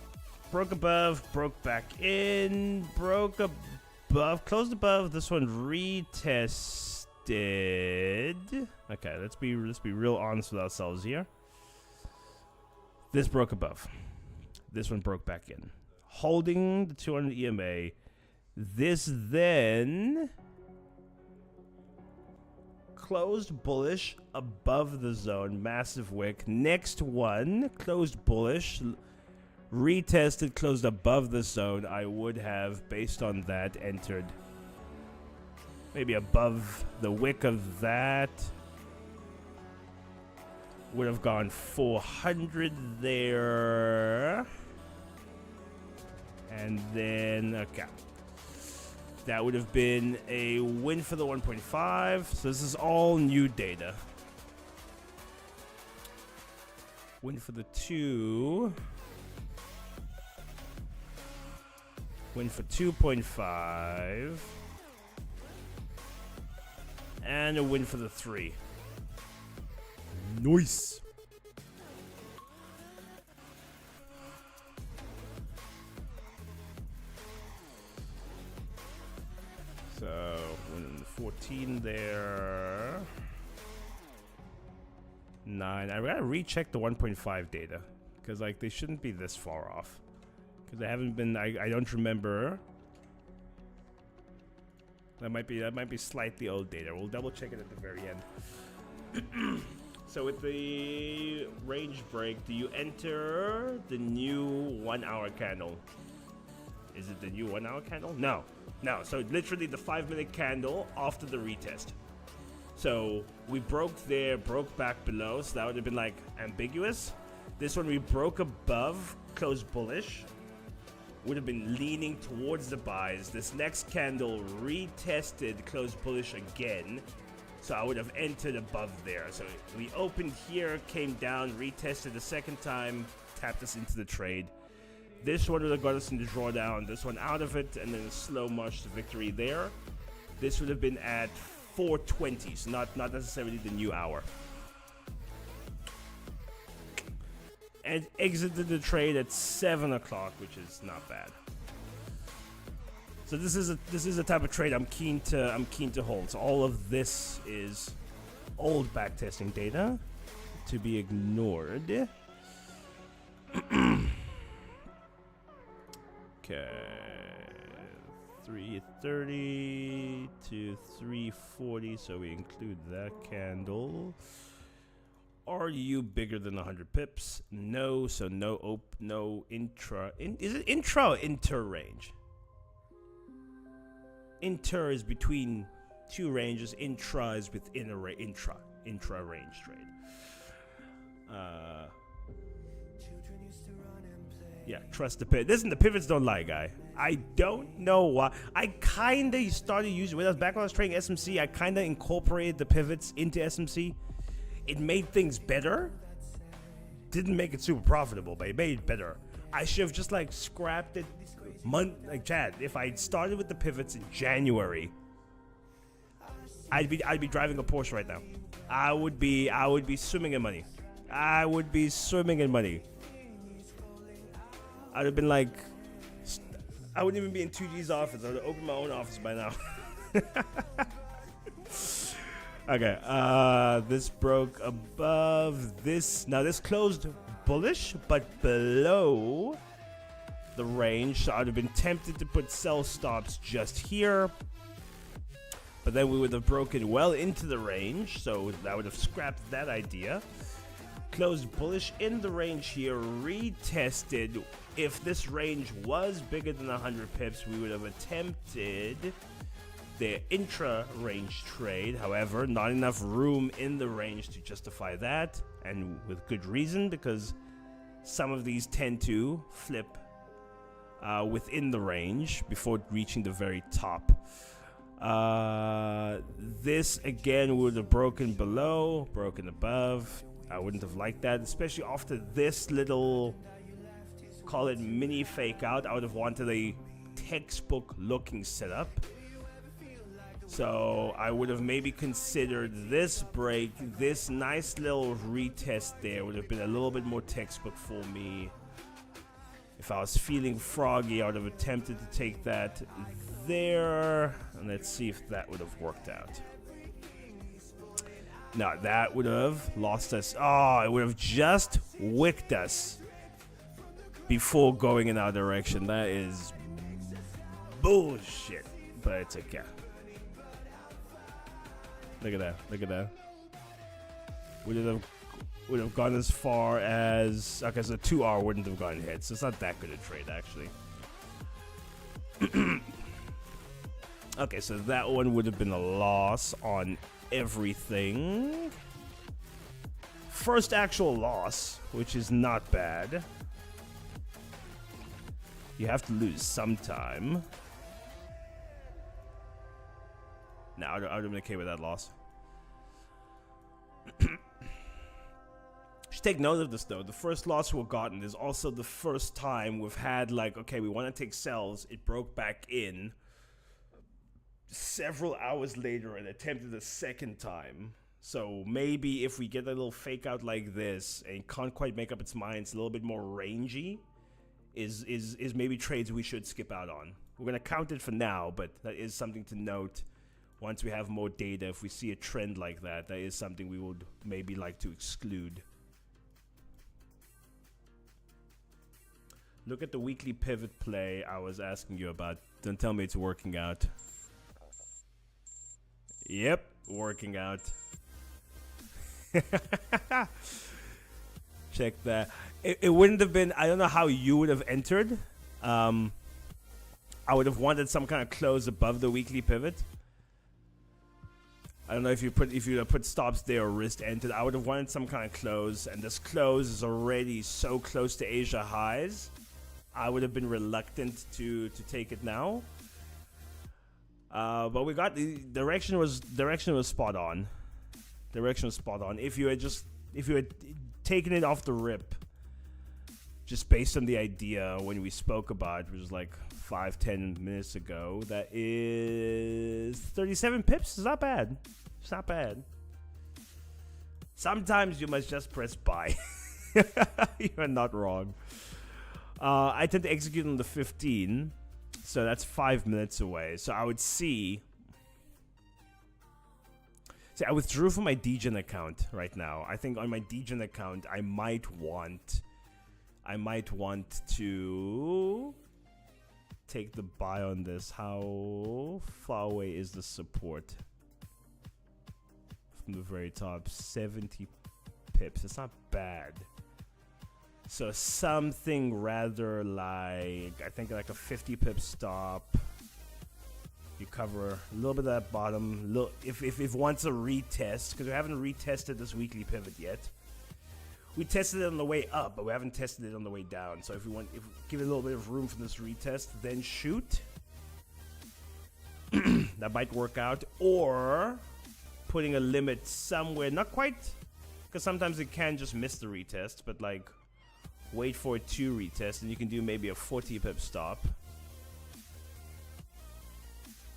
broke above, broke back in, broke above, closed above. This one retested. Okay, let's be real honest with ourselves here. This broke above. This one broke back in, holding the 200 EMA. This then closed bullish above the zone, massive wick. Next one closed bullish, retested, closed above the zone. I would have, based on that, entered maybe above the wick of that. Would have gone 400 there. And then, okay. That would have been a win for the 1.5. So this is all new data. Win for the 2. Win for 2.5. And a win for the 3. Nice. So, 14 there. 9. I gotta recheck the 1.5 data. Because, like, they shouldn't be this far off. Because they haven't been... I don't remember. That might be slightly old data. We'll double check it at the very end. So with the range break, do you enter the new 1 hour candle? Is it the new 1 hour candle? No. No. So literally the 5-minute candle after the retest. So we broke there, broke back below. So that would have been like ambiguous. This one we broke above, closed bullish. Would have been leaning towards the buys. This next candle retested, closed bullish again. So I would have entered above there. So we opened here, came down, retested the second time, tapped us into the trade. This one would have got us in the drawdown, this one out of it, and then a slow march to victory there. This would have been at 4:20, so not necessarily the new hour. And exited the trade at 7 o'clock, which is not bad. So this is a type of trade I'm keen to hold. So all of this is old backtesting data to be ignored. Okay, 330 to 340, so we include that candle. Are you bigger than 100 pips? No, so no intra. Is it intra or inter range? Inter is between two ranges. Intra is within a intra range trade. Yeah, trust the pivot. Listen, the pivots don't lie, guy. I don't know why. I kind of started using, when I was back when I was trading SMC, I kind of incorporated the pivots into SMC. It made things better. Didn't make it super profitable, but it made it better. I should have just like scrapped it. Like Chad, if I started with the pivots in January, I'd be driving a Porsche right now. I would be swimming in money. I would be swimming in money. I'd have been like, I wouldn't even be in 2G's office. I would have opened my own office by now. Okay, this broke above this. Now this closed bullish, but below the range. So I'd have been tempted to put sell stops just here. But then we would have broken well into the range. So that would have scrapped that idea. Closed bullish in the range here, retested. If this range was bigger than 100 pips, we would have attempted the intra-range trade. However, not enough room in the range to justify that, and with good reason, because some of these tend to flip within the range before reaching the very top. This again would have broken below, broken above. I wouldn't have liked that, especially after this little, call it mini fake out. I would have wanted a textbook looking setup. So I would have maybe considered this break, this nice little retest there would have been a little bit more textbook for me. If I was feeling froggy, I would have attempted to take that there. And let's see if that would have worked out. No, that would have lost us. Oh, it would have just wicked us before going in our direction. That is bullshit, but it's okay. Look at that. Look at that. Would have gone as far as, okay, so 2R wouldn't have gone hit, so it's not that good a trade actually. Okay, so that one would have been a loss on everything. First actual loss, which is not bad. You have to lose sometime. No, I would have been okay with that loss. Should take note of this though. The first loss we've gotten is also the first time we've had like, okay, we want to take sells. It broke back in. Several hours later and attempted a second time. So maybe if we get a little fake out like this and can't quite make up its mind, it's a little bit more rangy, is maybe trades we should skip out on. We're going to count it for now, but that is something to note. Once we have more data, if we see a trend like that, that is something we would maybe like to exclude. Look at the weekly pivot play I was asking you about. Don't tell me it's working out. Yep, working out. Check that. It wouldn't have been, I don't know how you would have entered. I would have wanted some kind of close above the weekly pivot. I don't know if you put stops there or risk entered. I would have wanted some kind of close, and this close is already so close to Asia highs. I would have been reluctant to take it now. But we got the direction was spot on. Direction was spot on. If you had taken it off the rip, just based on the idea when we spoke about it, which was like 5-10 minutes ago, that is 37 pips. It's not bad. It's not bad. Sometimes you must just press buy. You're not wrong. I tend to execute on the 15, so that's 5 minutes away. So I would see, I withdrew from my DGen account right now. I think on my DGen account, I might want to take the buy on this. How far away is the support? From the very top, 70 pips. It's not bad. So something rather like, I think like a 50 pip stop. You cover a little bit of that bottom. If wants a retest, because we haven't retested this weekly pivot yet. We tested it on the way up, but we haven't tested it on the way down. So if give it a little bit of room for this retest, then shoot. That might work out. Or putting a limit somewhere, not quite, because sometimes it can just miss the retest, but like wait for it to retest, and you can do maybe a 40 pip stop.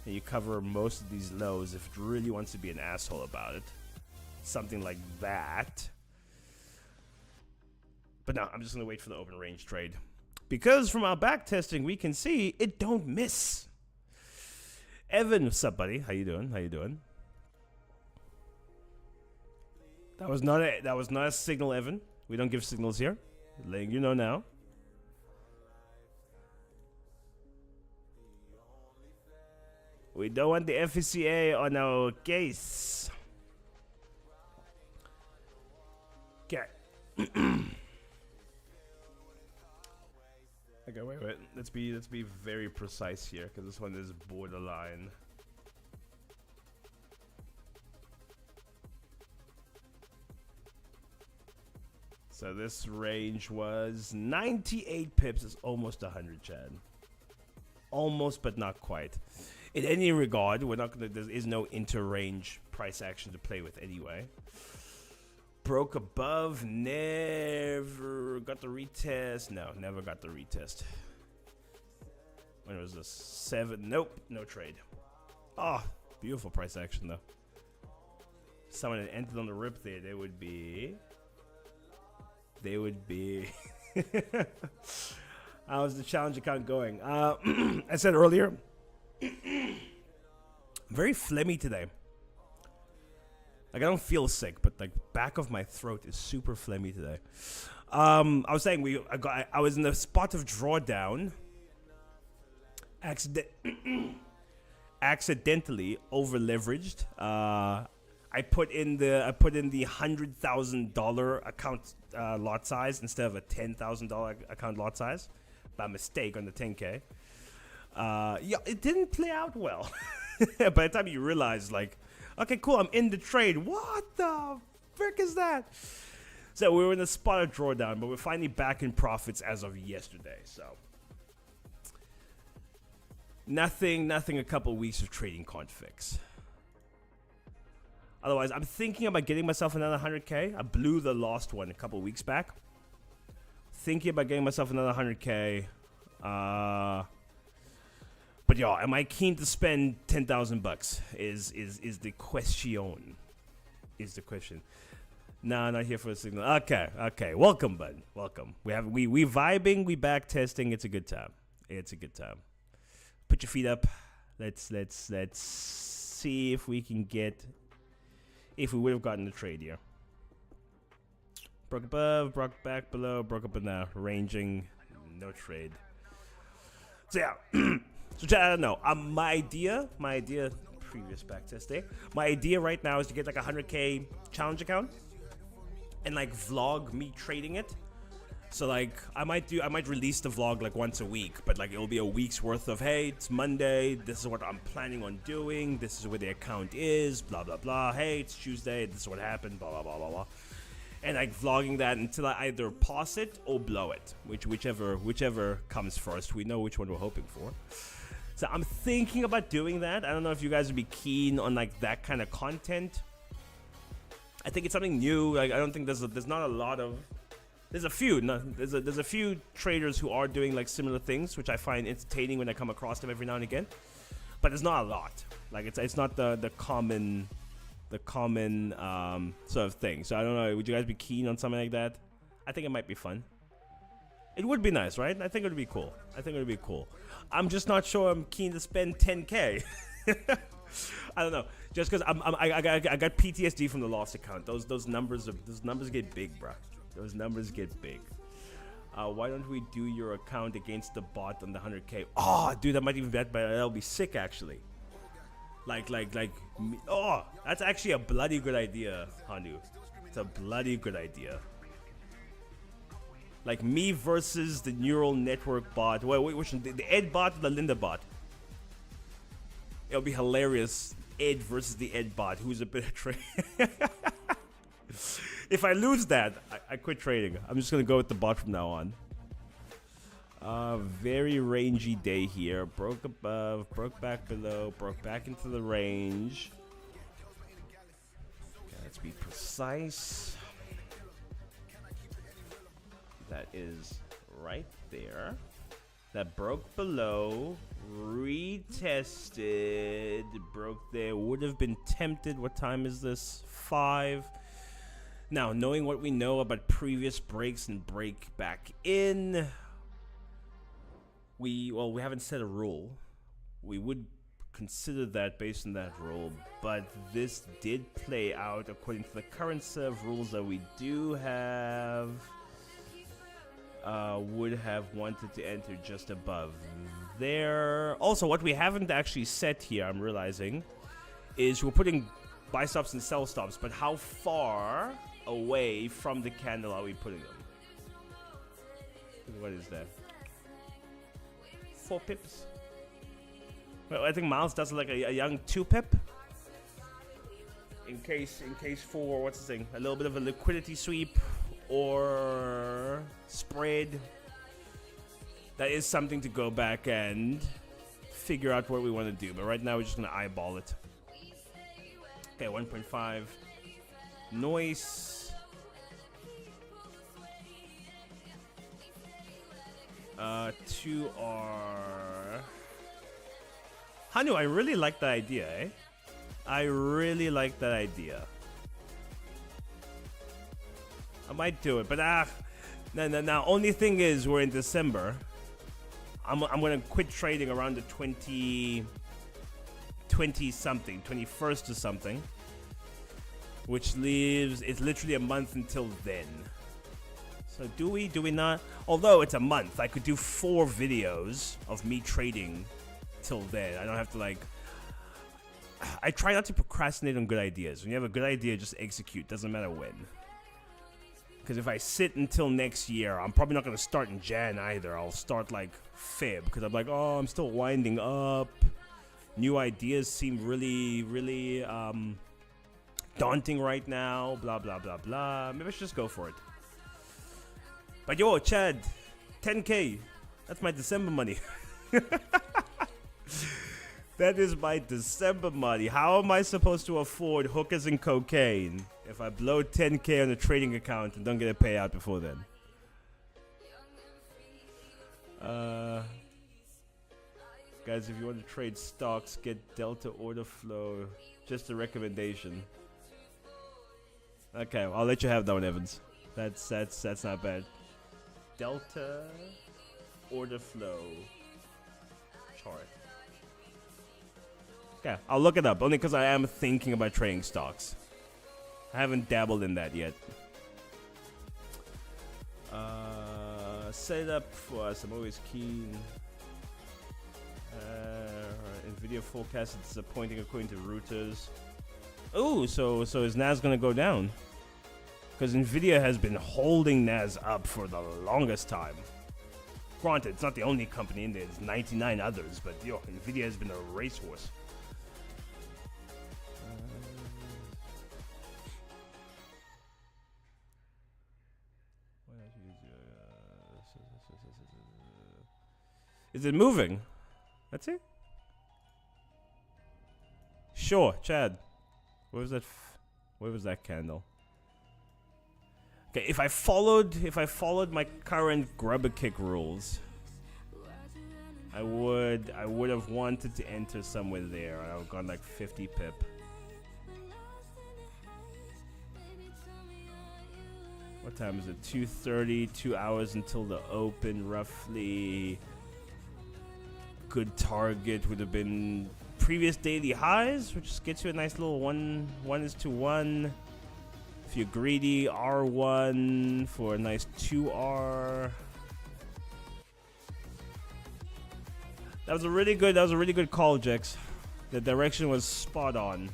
And you cover most of these lows if it really wants to be an asshole about it. Something like that. But no, I'm just going to wait for the open range trade. Because from our back testing, we can see it don't miss. Evan, what's up, buddy? How you doing? How you doing? That was not a signal, Evan. We don't give signals here. Letting you know now. We don't want the FCA on our case. Okay. Okay, wait. Let's be very precise here, because this one is borderline. So this range was 98 pips. It's almost 100, Chad. Almost, but not quite. In any regard, we're not gonna. There is no inter-range price action to play with anyway. Broke above. Never got the retest. No, never got the retest. When was this? 7. Nope, no trade. Oh, beautiful price action though. Someone that entered on the rip there, they would be. How's the challenge account going? I said earlier, very phlegmy today. Like, I don't feel sick, but like back of my throat is super phlegmy today. I was saying I was in the spot of drawdown. Accidentally over leveraged. I put in the $100,000 account lot size instead of a $10,000 account lot size by mistake on the 10K. Yeah, it didn't play out well. By the time you realize, like, okay, cool, I'm in the trade. What the frick is that? So we were in a spot of drawdown, but we're finally back in profits as of yesterday. So nothing a couple weeks of trading can't fix. Otherwise, I'm thinking about getting myself another 100K. I blew the last one a couple weeks back. Thinking about getting myself another 100K. But yeah, am I keen to spend $10,000? Is the question? Is the question? No, not here for a signal. Okay. Welcome, bud. Welcome. We vibing. We back testing. It's a good time. It's a good time. Put your feet up. Let's see if we can get. If we would have gotten the trade here. Broke above, broke back below, broke up and now. Ranging, no trade. So yeah. So I don't know. My idea, previous back test day. My idea right now is to get like a 100K challenge account. And like vlog me trading it. So like I might release the vlog like once a week, but like it'll be a week's worth of, hey, it's Monday, this is what I'm planning on doing, this is where the account is, blah blah blah. Hey, it's Tuesday, this is what happened, blah blah blah blah blah. And like vlogging that until I either pause it or blow it, whichever comes first. We know which one we're hoping for. So I'm thinking about doing that. I don't know if you guys would be keen on like that kind of content. I think it's something new. Like I don't think there's not a lot of. There's a few. No, there's a few traders who are doing like similar things, which I find entertaining when I come across them every now and again. But it's not a lot. Like it's not the common sort of thing. So I don't know. Would you guys be keen on something like that? I think it might be fun. It would be nice, right? I think it would be cool. I'm just not sure I'm keen to spend 10K. I don't know. Just because I got PTSD from the lost account. Those numbers get big, bruh. Those numbers get big. Why don't we do your account against the bot on the 100K? Oh, dude, that might even bet, but that'll be sick actually. Oh, that's actually a bloody good idea, Hanu. It's a bloody good idea. Like me versus the neural network bot. Wait, which one? The Ed bot or the Linda bot? It'll be hilarious. Ed versus the Ed bot. Who's a better trader? If I lose that, I quit trading. I'm just gonna go with the bot from now on. Very rangy day here. Broke above, broke back below, broke back into the range. Okay, let's be precise. That is right there. That broke below, retested, broke there, would have been tempted. What time is this? 5. Now, knowing what we know about previous breaks and break back in, we haven't set a rule. We would consider that based on that rule, but this did play out according to the current set of rules that we do have. Would have wanted to enter just above there. Also, what we haven't actually set here, I'm realizing, is we're putting buy stops and sell stops, but how far away from the candle are we putting them? What is that? 4 pips? Well, I think Miles does like a young 2 pip. In case for, what's the thing? A little bit of a liquidity sweep or spread. That is something to go back and figure out what we want to do. But right now we're just going to eyeball it. Okay, 1.5. Noise. 2 are... Hanu, I really like that idea, eh? I really like that idea. I might do it, but now only thing is we're in December. I'm gonna quit trading around the 20 something, 21st or something, which leaves it's literally a month until then. So do we not? Although it's a month, I could do 4 videos of me trading till then. I don't have to like. I try not to procrastinate on good ideas. When you have a good idea, just execute. Doesn't matter when. Because if I sit until next year, I'm probably not going to start in Jan either. I'll start like Feb. Because I'm like, oh, I'm still winding up. New ideas seem really, really daunting right now. Blah, blah, blah, blah. Maybe I should just go for it. But yo, Chad, 10K. That's my December money. That is my December money. How am I supposed to afford hookers and cocaine if I blow 10K on a trading account and don't get a payout before then? Guys, if you want to trade stocks, get Delta order flow. Just a recommendation. Okay, I'll let you have that one, Evans. That's not bad. Delta order flow chart. Yeah, I'll look it up, only because I am thinking about trading stocks. I haven't dabbled in that yet. Set it up for us. I'm always keen. Nvidia forecast is disappointing according to Reuters. Oh, so is NAS gonna go down? Because Nvidia has been holding NAS up for the longest time. Granted, it's not the only company in there. There's 99 others, but yo, Nvidia has been a racehorse. Is it moving? That's it? Sure, Chad. Where was that? Where was that candle? Okay, if I followed my current grubber kick rules, I would have wanted to enter somewhere there. I would have gone like 50 pip. What time is it? 2:30. 2 hours until the open, roughly. Good target would have been previous daily highs, which gets you a nice little 1:1. If you're greedy, R1 for a nice 2R. That was a really good call, Jex. The direction was spot on.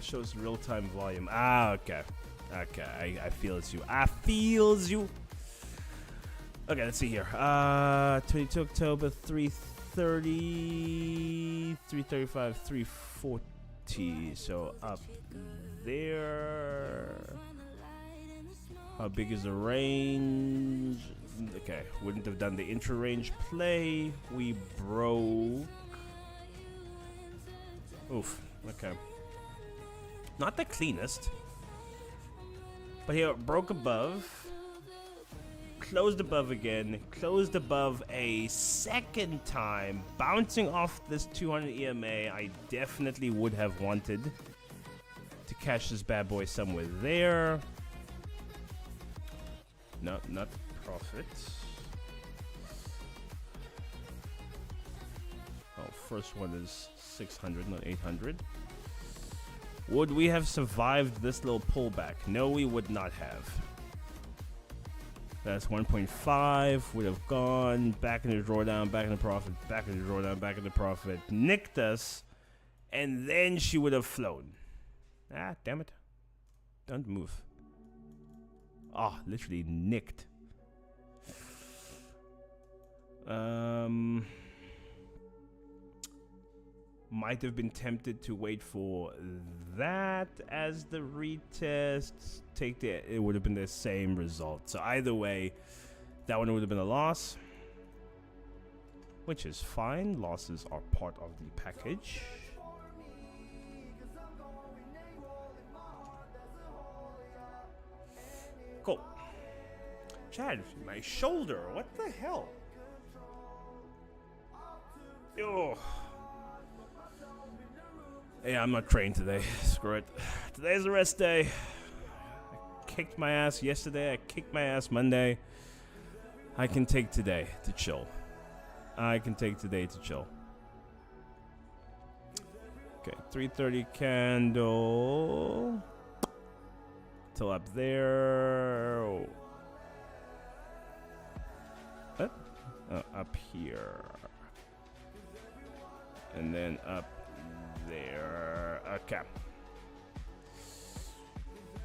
Shows real-time volume. Okay. Okay, I feels you. I feels you. Okay, let's see here. 22 October, 330, 335, 340. So up there. How big is the range? Okay, wouldn't have done the intra-range play. We broke. Oof, okay. Not the cleanest. But here, broke above. Closed above again. Closed above a second time. Bouncing off this 200 EMA. I definitely would have wanted to catch this bad boy somewhere there. Not profit. Oh, first one is 600, not 800. Would we have survived this little pullback? No, we would not have. That's 1.5. Would have gone back in the drawdown, back in the profit, back in the drawdown, back in the profit. Nicked us. And then she would have flown. Ah, damn it. Don't move. Ah, oh, literally nicked. Might have been tempted to wait for that as the retest. It would have been the same result. So either way, that one would have been a loss, which is fine. Losses are part of the package. Cool. Chad, my shoulder. What the hell? Yo. Yeah, I'm not trained today. Screw it. Today's a rest day. I kicked my ass yesterday. I kicked my ass Monday. I can take today to chill. Okay, 3:30 candle. Till up there. What? Up here. And then up there. Okay.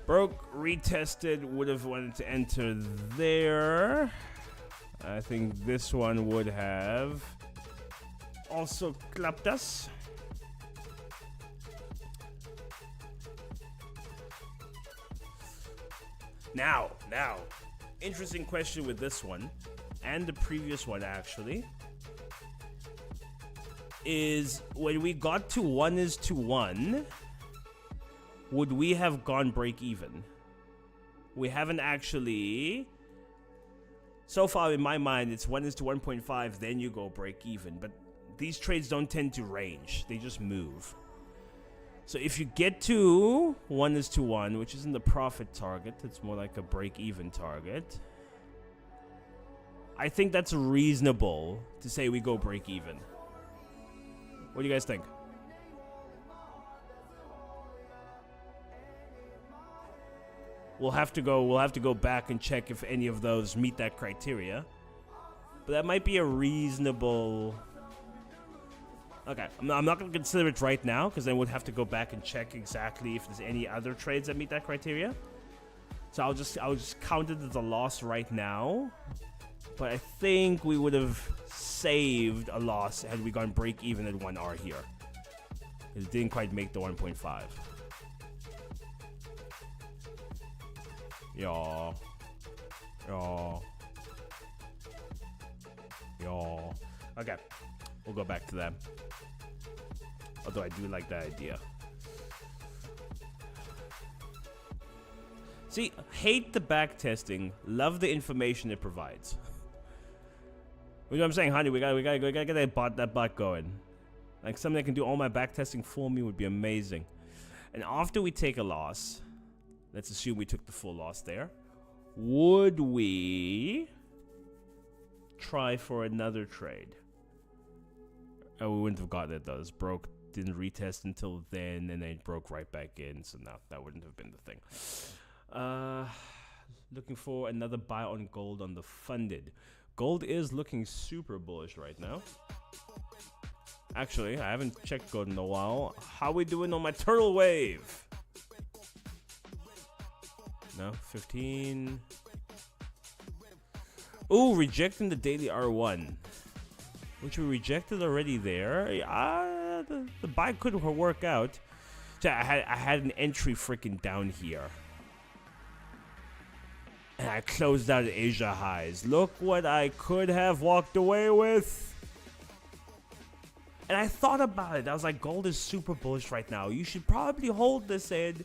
Broke, retested, would have wanted to enter there. I think this one would have also clapped us. Now, interesting question with this one and the previous one actually. Is when we got to 1:1, would we have gone break even? We haven't actually. So far in my mind, it's 1:1.5, then you go break even. But these trades don't tend to range; they just move. So if you get to 1:1, which isn't the profit target, it's more like a break even target. I think that's reasonable to say we go break even. What do you guys think? We'll have to go back and check if any of those meet that criteria. But that might be a reasonable. Okay, I'm not going to consider it right now because then we'd have to go back and check exactly if there's any other trades that meet that criteria. So I'll just count it as a loss right now. But I think we would have saved a loss had we gone break even at 1R here. It didn't quite make the 1.5. Yeah. Okay, we'll go back to that. Although I do like that idea. See, hate the back testing, love the information it provides. You know what I'm saying, honey? We gotta get that bot going. Like something that can do all my back testing for me would be amazing. And after we take a loss, let's assume we took the full loss there. Would we try for another trade? Oh, we wouldn't have gotten it though. It's broke, didn't retest until then, and then it broke right back in. So no, that wouldn't have been the thing. Looking for another buy on gold on the funded. Gold is looking super bullish right now. Actually, I haven't checked gold in a while. How we doing on my turtle wave? No, 15. Ooh, rejecting the daily R1, which we rejected already there. The buy could work out. So I had an entry freaking down here. And I closed out Asia highs. Look what I could have walked away with. And I thought about it. I was like, gold is super bullish right now. You should probably hold this in.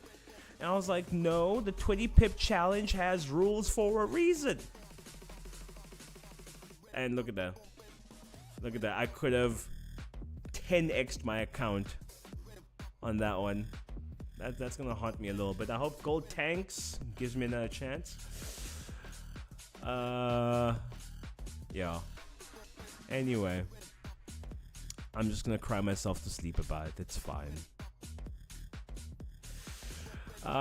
And I was like, no, the 20 pip challenge has rules for a reason. And look at that. Look at that. I could have 10x'd my account on that one. That's going to haunt me a little bit. I hope gold tanks, gives me another chance. Yeah. Anyway, I'm just gonna cry myself to sleep about it. It's fine.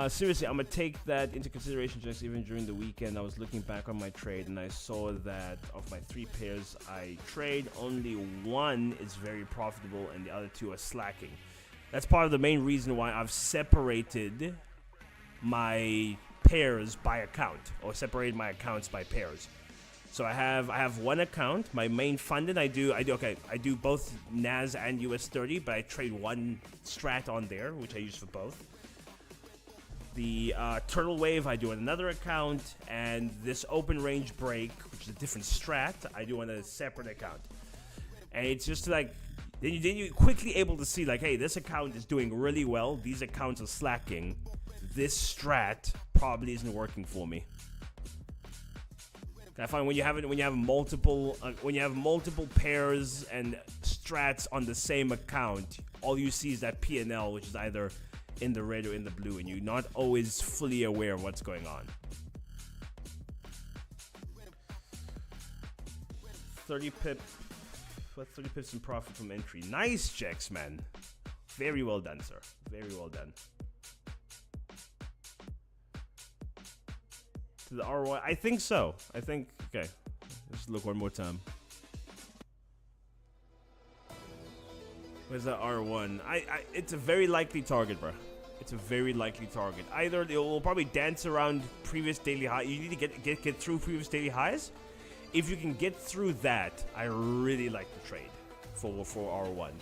Seriously, I'm gonna take that into consideration. Just even during the weekend, I was looking back on my trade and I saw that of my 3 pairs I trade, only one is very profitable and the other 2 are slacking. That's part of the main reason why I've separated my pairs by account, or separate my accounts by pairs. So I have one account, my main funded. I do both NAS and US 30, but I trade one strat on there, which I use for both. The turtle wave I do on another account, and this open range break, which is a different strat, I do on a separate account. And it's just like then you're quickly able to see like, hey, this account is doing really well, these accounts are slacking. This strat probably isn't working for me. I find when you have multiple pairs and strats on the same account, all you see is that P&L, which is either in the red or in the blue, and you're not always fully aware of what's going on. 30 pips in profit from entry. Nice checks, man. Very well done, sir. Very well done. To the ROI, I think so. Okay. Let's look one more time. Where's that R1? It's a very likely target, bro. It's a very likely target. Either it will probably dance around previous daily high. You need to get through previous daily highs. If you can get through that, I really like the trade for R1.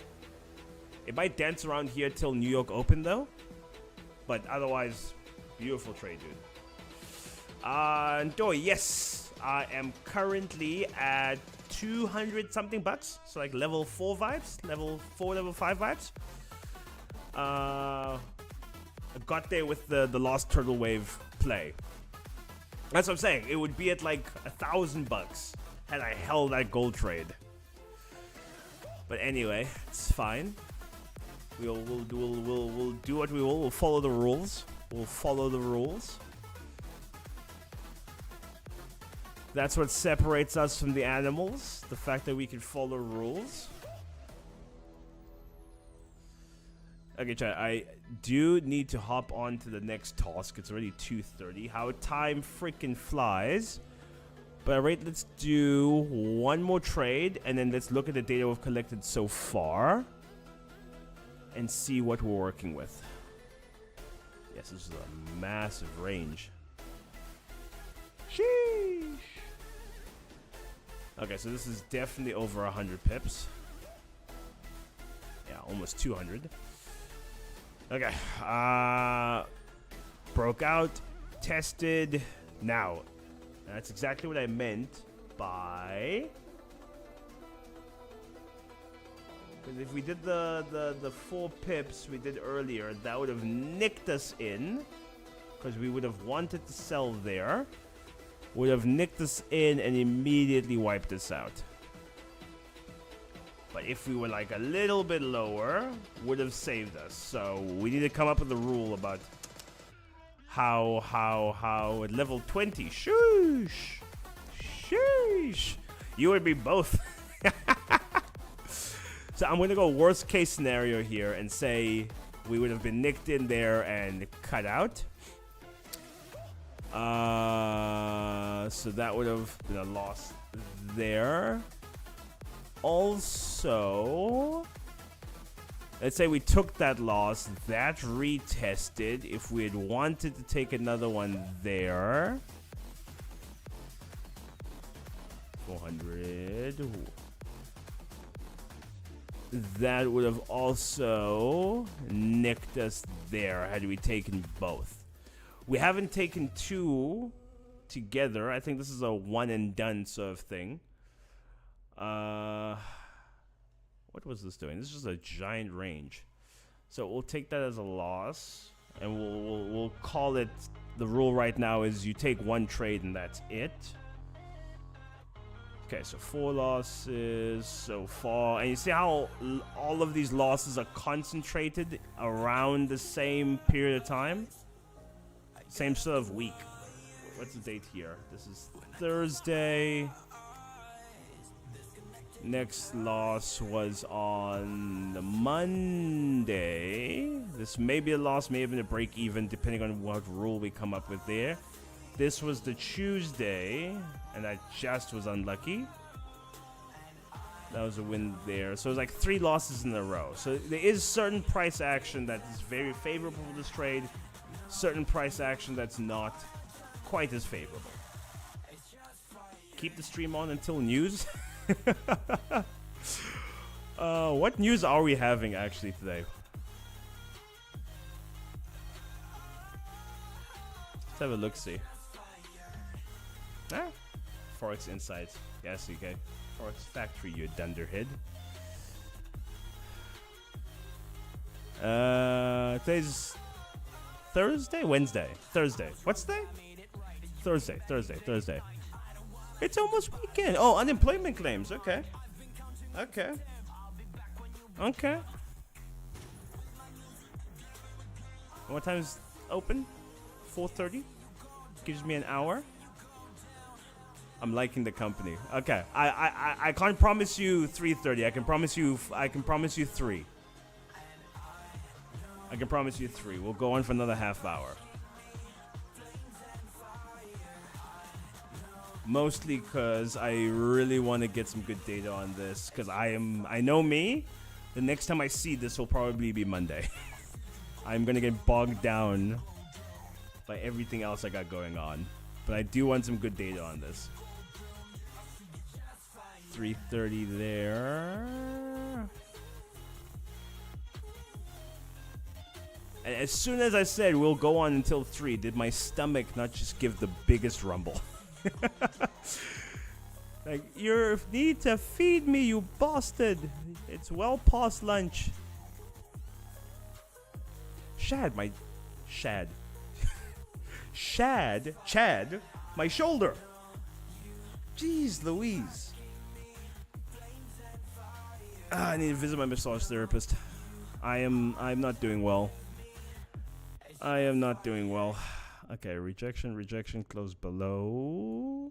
It might dance around here till New York Open though, but otherwise, beautiful trade, dude. Yes, I am currently at 200 something bucks. So like level 4 vibes, level 4, level 5 vibes. I got there with the last turtle wave play. That's what I'm saying. It would be at like $1,000 had I held that gold trade. But anyway, it's fine. We'll do what we will. We'll follow the rules. We'll follow the rules. That's what separates us from the animals. The fact that we can follow rules. Okay, chat. I do need to hop on to the next task. It's already 2:30. How time freaking flies. But alright, let's do one more trade, and then let's look at the data we've collected so far and see what we're working with. Yes, this is a massive range. Sheesh. Okay, so this is definitely over 100 pips. Yeah, almost 200. Okay, broke out, tested. Now, that's exactly what I meant by Because if we did the 4 pips we did earlier, that would have nicked us in. Because we would have wanted to sell there. Would have nicked us in and immediately wiped us out. But if we were like a little bit lower, would have saved us. So we need to come up with a rule about how at level 20. Shoosh. Sheesh. You would be both. So I'm going to go worst case scenario here and say we would have been nicked in there and cut out. So that would have been a loss there. Also, let's say we took that loss, that retested. If we had wanted to take another one there, 400. That would have also nicked us there had we taken both. We haven't taken 2 together. I think this is a one and done sort of thing. What was this doing? This is just a giant range. So we'll take that as a loss, and we'll call it. The rule right now is you take 1 trade and that's it. Okay, so 4 losses so far, and you see how all of these losses are concentrated around the same period of time, same sort of week. What's the date here? This is Thursday. Next loss was on the Monday. This may be a loss, may have been a break even, depending on what rule we come up with there. This was the Tuesday, and I just was unlucky. That was a win there. So it was like 3 losses in a row. So there is certain price action that is very favorable for this trade. Certain price action that's not quite as favorable. Keep the stream on until news. What news are we having actually today? Let's have a look-see. Forex Insights. Yes, okay. Forex Factory, you dunderhead. Today's Thursday? Wednesday. Thursday. What's today? Thursday. It's almost weekend. Oh, unemployment claims. Okay. What time is open? 4:30. Gives me an hour. I'm liking the company. Okay. I can't promise you 3:30. I can promise you 3. I can promise you 3. We'll go on for another half hour. Mostly because I really want to get some good data on this. Because I know me. The next time I see this will probably be Monday. I'm going to get bogged down by everything else I got going on. But I do want some good data on this. 3:30 there. And as soon as I said we'll go on until 3, did my stomach not just give the biggest rumble? Like, you need to feed me, you bastard. It's well past lunch. Chad, my shoulder. Jeez Louise. I need to visit my massage therapist. I'm not doing well. I am not doing well. Okay, rejection, close below.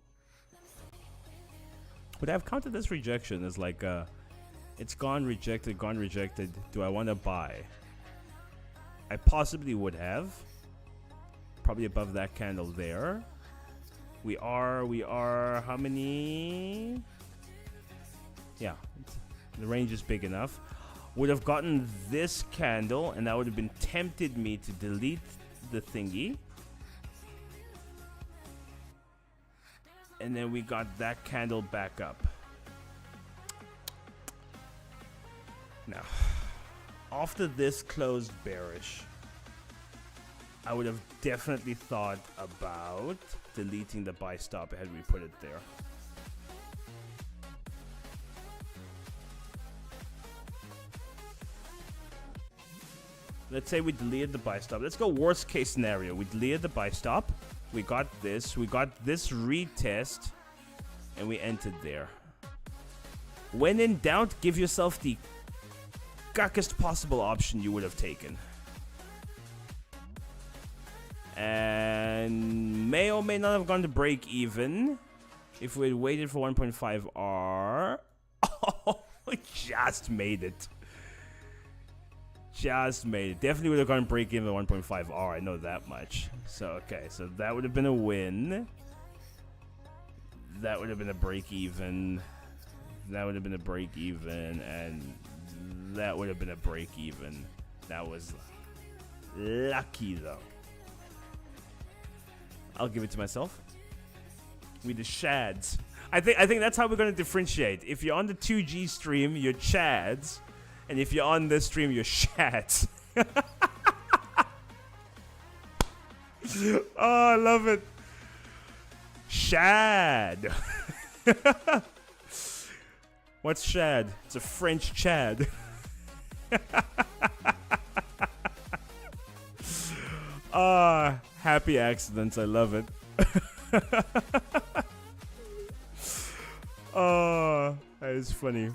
Would I have counted this rejection as like it's gone rejected. Do I want to buy? I possibly would have. Probably above that candle there. We are how many? Yeah, the range is big enough. Would have gotten this candle, and that would have been tempted me to delete the thingy. And then we got that candle back up. Now, after this closed bearish, I would have definitely thought about deleting the buy stop had we put it there. Let's say we deleted the buy stop. Let's go worst case scenario. We deleted the buy stop. We got this. We got this retest. And we entered there. When in doubt, give yourself the cuckest possible option you would have taken. And may or may not have gone to break even if we had waited for 1.5R. Oh, we just made it. Just made it. Definitely would have gone break even at 1.5R. I know that much. So, okay. So that would have been a win. That would have been a break even. That would have been a break even. And that would have been a break even. That was lucky, though. I'll give it to myself. We the Chads. I think that's how we're gonna differentiate. If you're on the 2G stream, you're Chads, and if you're on this stream, you're Shads. Oh, I love it. Shad. What's Shad? It's a French Chad. Ah, happy accidents. I love it. Oh, that is funny.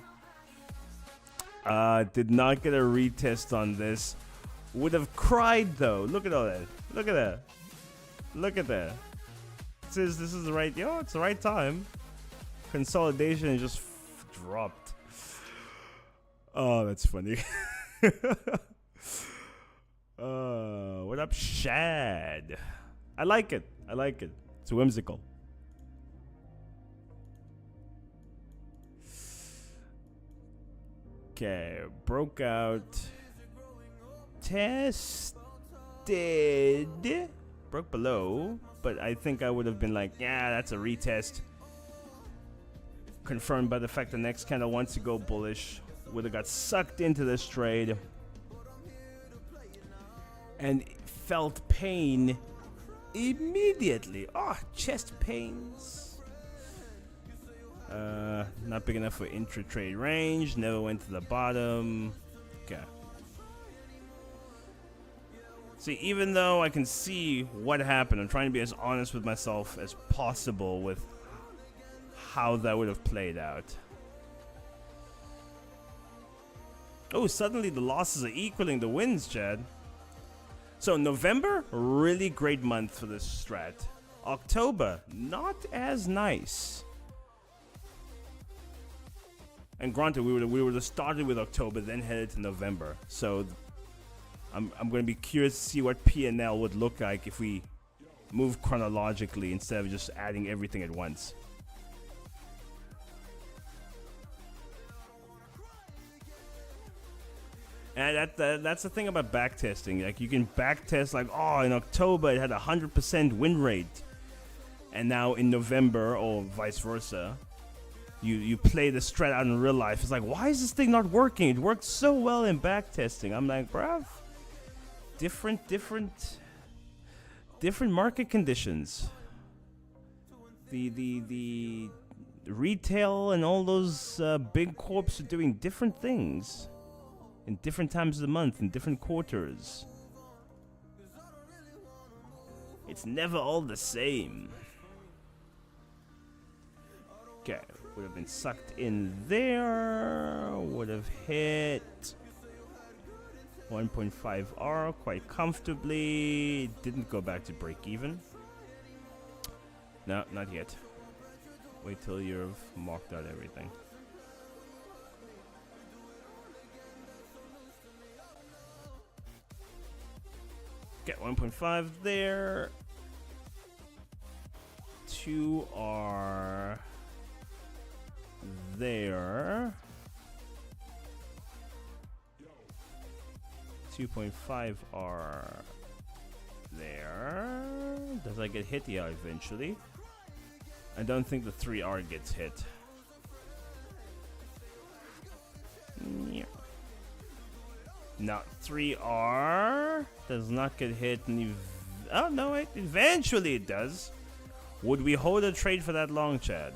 Did not get a retest on this. Would have cried though. Look at all that. Look at that. Look at that. It says this is the right. Yo, it's the right time. Consolidation is just dropped. Oh, that's funny. What up, Shad? I like it. I like it. It's whimsical. Okay, broke out. Tested. Broke below, but I think I would have been like, yeah, that's a retest. Confirmed by the fact the next candle wants to go bullish. Would have got sucked into this trade. And felt pain immediately. Oh, chest pains. Not big enough for intra-trade range. Never went to the bottom. Okay. See, even though I can see what happened, I'm trying to be as honest with myself as possible with how that would have played out. Oh, suddenly the losses are equaling the wins, Chad. So November, really great month for this strat. October, not as nice. And granted, we would have started with October, then headed to November. So I'm going to be curious to see what P&L would look like if we move chronologically instead of just adding everything at once. And that's the thing about backtesting. Like, you can backtest like, oh, in October it had 100% win rate, and now in November or vice versa, you play the strat out in real life. It's like, why is this thing not working? It worked so well in backtesting. I'm like, bruv, different market conditions. The retail and all those big corps are doing different things in different times of the month, in different quarters. It's never all the same. Okay, would have been sucked in there. Would have hit 1.5R quite comfortably. Didn't go back to break even. No, not yet. Wait till you've marked out everything. Get 1.5 there. 2R there. 2.5R there. Does I get hit? Yeah, eventually. I don't think the 3R gets hit. Yeah. No, 3R does not get hit. Oh, no, wait. Eventually it does. Would we hold a trade for that long, Chad?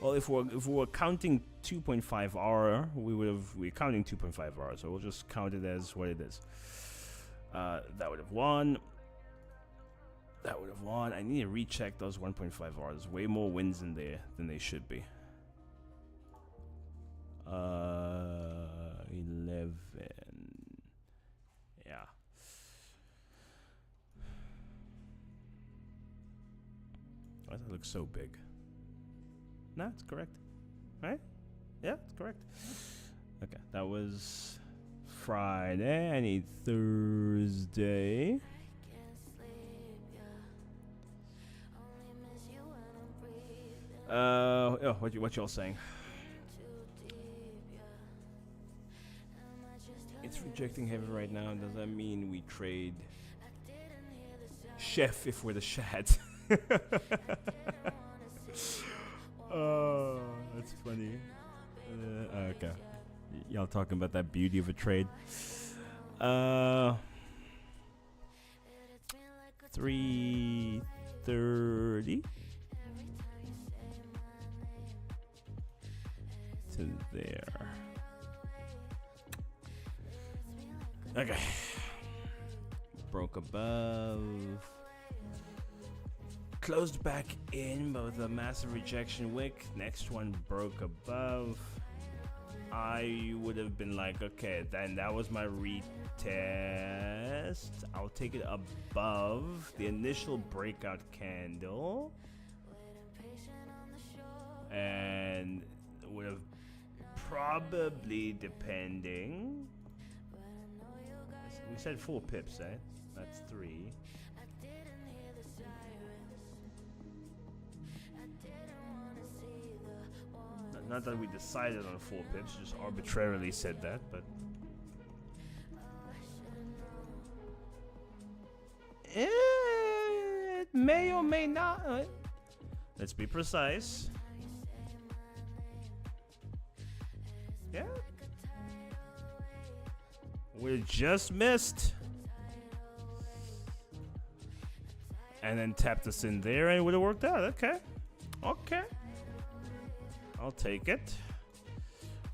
Well, if we're counting 2.5 hour, we're counting 2.5 hours, so we'll just count it as what it is. That would have won. That would have won. I need to recheck those 1.5 hours. Way more wins in there than they should be. 11. Yeah. Why does it look so big? No, it's correct. Right? Yeah, it's correct. Okay, that was Friday. I need Thursday. Oh, what y'all saying? It's rejecting heavy right now. Does that mean we trade chef if we're the shad? Oh, that's funny. Okay. Y'all talking about that beauty of a trade. 330 to there. Okay. Broke above. Closed back in, but with a massive rejection wick. Next one broke above. I would have been like, okay, then that was my retest. I'll take it above the initial breakout candle. And would have probably, depending. We said 4 pips, eh? That's 3. Not that we decided on 4 pips, just arbitrarily said that, but it may or may not. Let's be precise. Yeah. We just missed. And then tapped us in there and it would have worked out. Okay. Okay. I'll take it.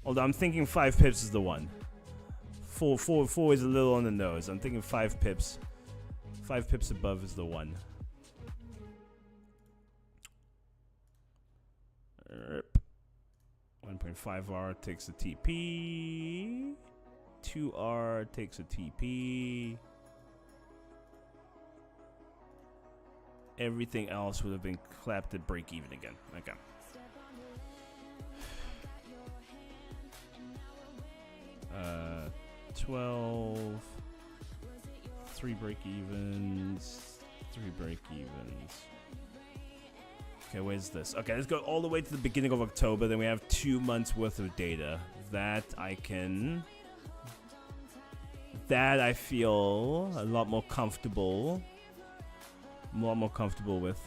Although I'm thinking 5 pips is the one. 4 is a little on the nose. I'm thinking 5 pips. 5 pips above is the one. 1.5R takes a TP. 2R takes a TP. Everything else would have been clapped at break even again. Okay. 12, 3 break evens, 3 break evens. Okay, where's this? Okay, let's go all the way to the beginning of October. Then we have 2 months worth of data. That I feel a lot more comfortable. With.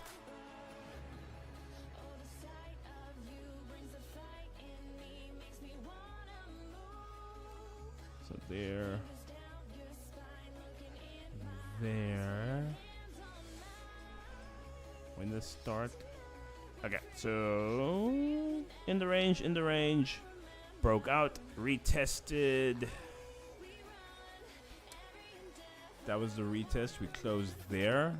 So there. When this start. Okay, so in the range. Broke out, retested. That was the retest. We closed there.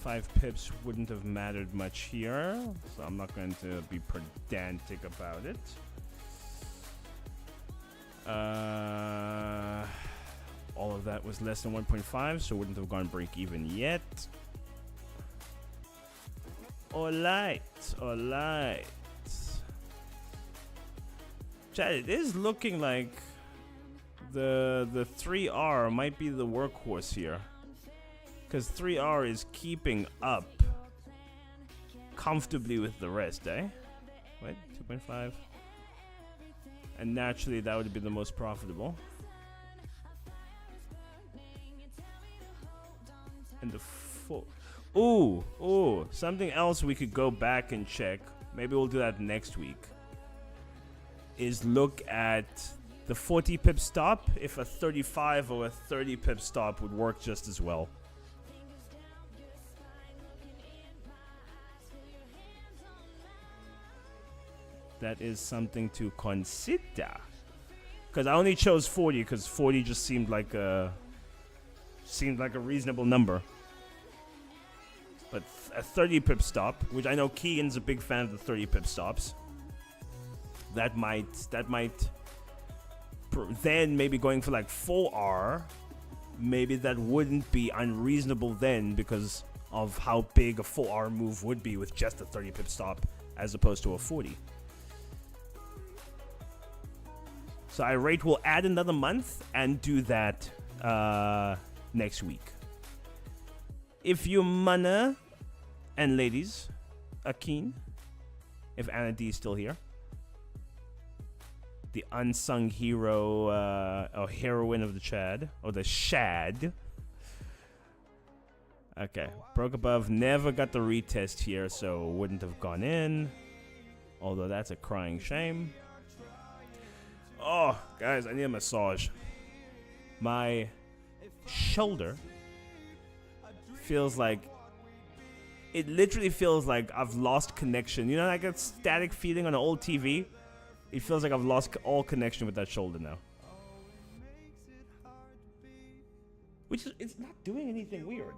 5 pips wouldn't have mattered much here, so I'm not going to be pedantic about it. All of that was less than 1.5, so wouldn't have gone break even yet. Alright. Chad, it is looking like the 3R might be the workhorse here. Because 3R is keeping up comfortably with the rest, eh? Wait, 2.5. And naturally, that would be the most profitable. And the 4. Ooh, something else we could go back and check. Maybe we'll do that next week. Is look at the 40 pip stop. If a 35 or a 30 pip stop would work just as well. That is something to consider. Because I only chose 40 because 40 just seemed like a reasonable number. But a 30 pip stop, which I know Keegan's a big fan of the 30 pip stops. That might then maybe going for like 4R, maybe that wouldn't be unreasonable then because of how big a 4R move would be with just a 30 pip stop as opposed to a 40. So I rate we'll add another month and do that next week. If you manna and ladies are keen, if Anna D is still here, the unsung hero or heroine of the Chad, or the Shad. Okay, broke above, never got the retest here, so wouldn't have gone in. Although that's a crying shame. Oh, guys, I need a massage. My shoulder feels like, it literally feels like I've lost connection. You know, like that static feeling on an old TV? It feels like I've lost all connection with that shoulder now. Which is, it's not doing anything weird.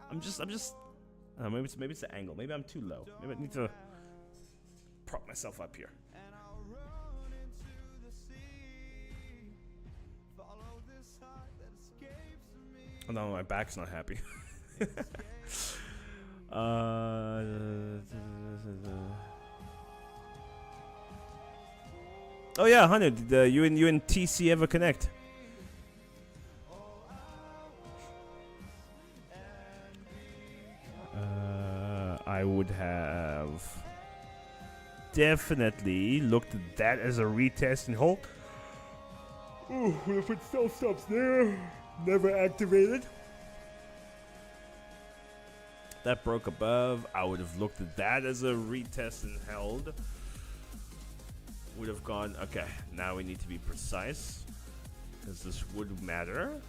I'm just, maybe it's the angle. Maybe I'm too low. Maybe I need to prop myself up here. Oh no, my back's not happy. Oh yeah, 100. Did you and TC ever connect? I would have definitely looked at that as a retest and hope. Oh, if it still stops there, never activated. That broke above. I would have looked at that as a retest and held. Would have gone, okay, now we need to be precise, because this would matter.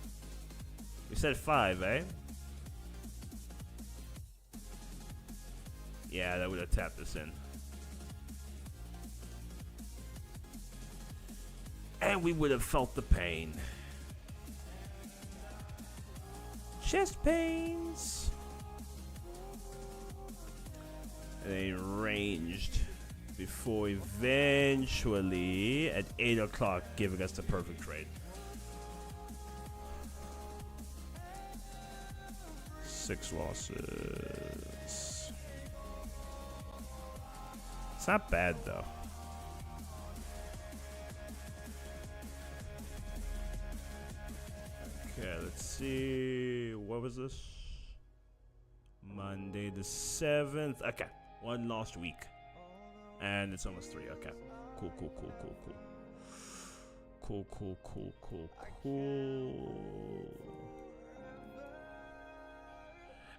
We said 5, eh? Yeah, that would have tapped us in. And we would have felt the pain. Chest pains. And they ranged before eventually at 8 o'clock giving us the perfect trade. 6 losses. It's not bad though. Okay, let's see. What was this? Monday the 7th. Okay, one lost week. And it's almost 3. Okay. Cool.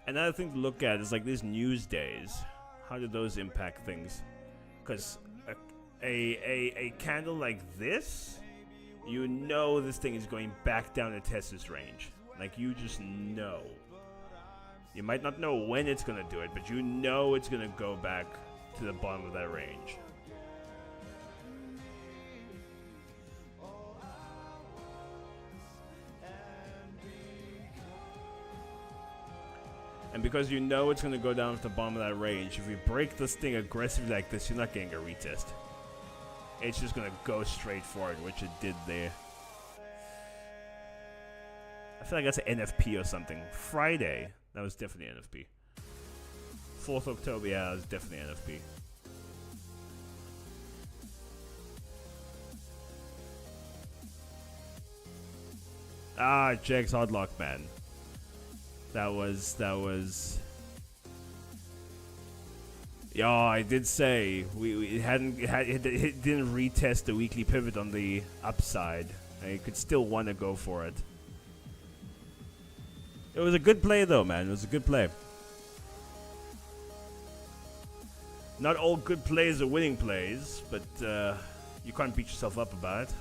Another thing to look at is like these news days. How do those impact things? Because a candle like this, you know this thing is going back down to Tessa's range. Like you just know. You might not know when it's going to do it, but you know it's going to go back to the bottom of that range. And because you know it's going to go down to the bottom of that range, if you break this thing aggressively like this, you're not getting a retest. It's just going to go straight for it, which it did there. I feel like that's an NFP or something. Friday, that was definitely NFP. 4th October, yeah, that was definitely NFP. Ah, Jake's Oddlock, man. That was. Yeah, I did say it didn't retest the weekly pivot on the upside. I could still want to go for it. It was a good play though, man. It was a good play. Not all good plays are winning plays, but you can't beat yourself up about it.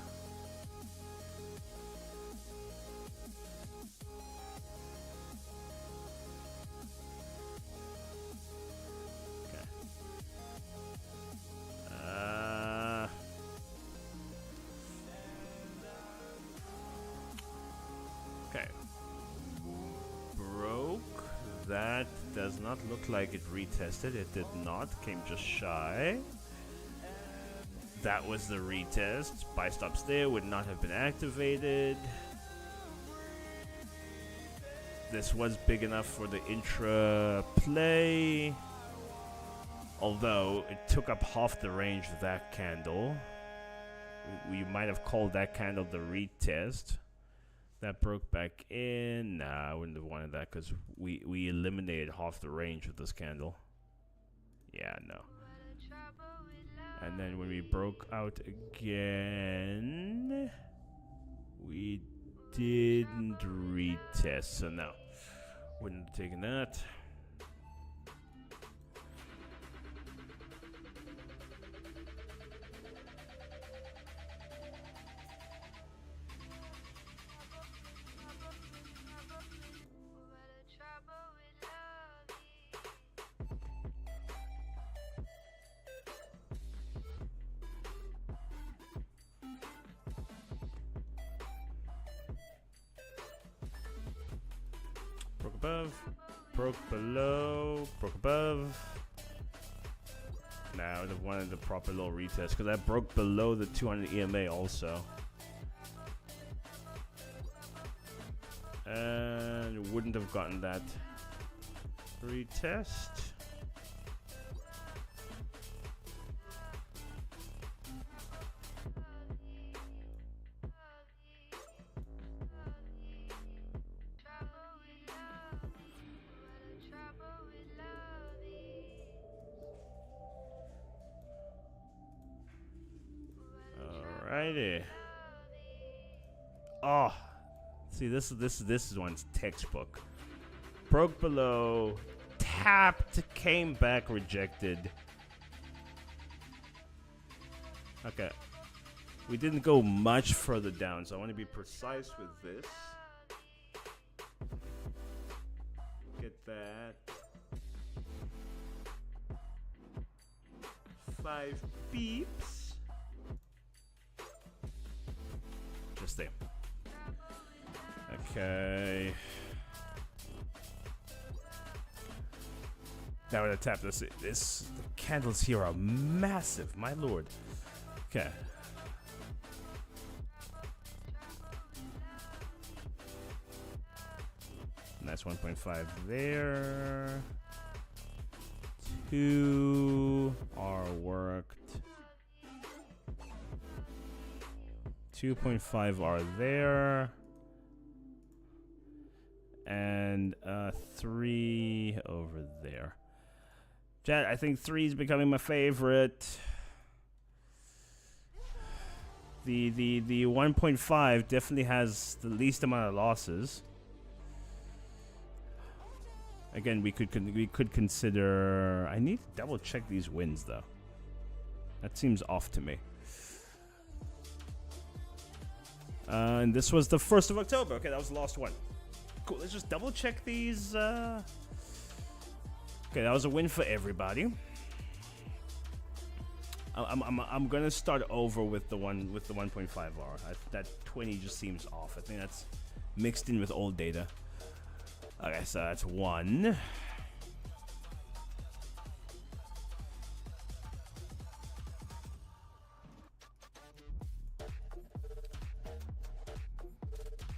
That does not look like it retested. It did not. Came just shy. That was the retest. Buy stops there would not have been activated. This was big enough for the intra play. Although it took up half the range of that candle. We might have called that candle the retest. That broke back in. Nah, I wouldn't have wanted that because we eliminated half the range of this candle. Yeah, no. And then when we broke out again, we didn't retest. So no, wouldn't have taken that. Broke above, broke below, broke above. Now I would have wanted the proper little retest because I broke below the 200 EMA also. And wouldn't have gotten that retest. Alrighty. Oh, see, this is one's textbook. Broke below, tapped, came back, rejected. Okay, we didn't go much further down, so I want to be precise with this. Get that. 5 beeps. Just there. Okay. Now we're gonna tap this. The candles here are massive, my lord. Okay. Nice 1.5 there. 2 are worked. 2.5 are there. And 3 over there. Chat, I think 3 is becoming my favorite. The 1.5 definitely has the least amount of losses. Again, we could consider. I need to double check these wins though. That seems off to me. And this was the 1st of October. Okay, that was the last one. Cool. Let's just double check these. Okay, that was a win for everybody. I'm gonna start over with the 1.5R. That 20 just seems off. I think that's mixed in with old data. Okay, so that's 1.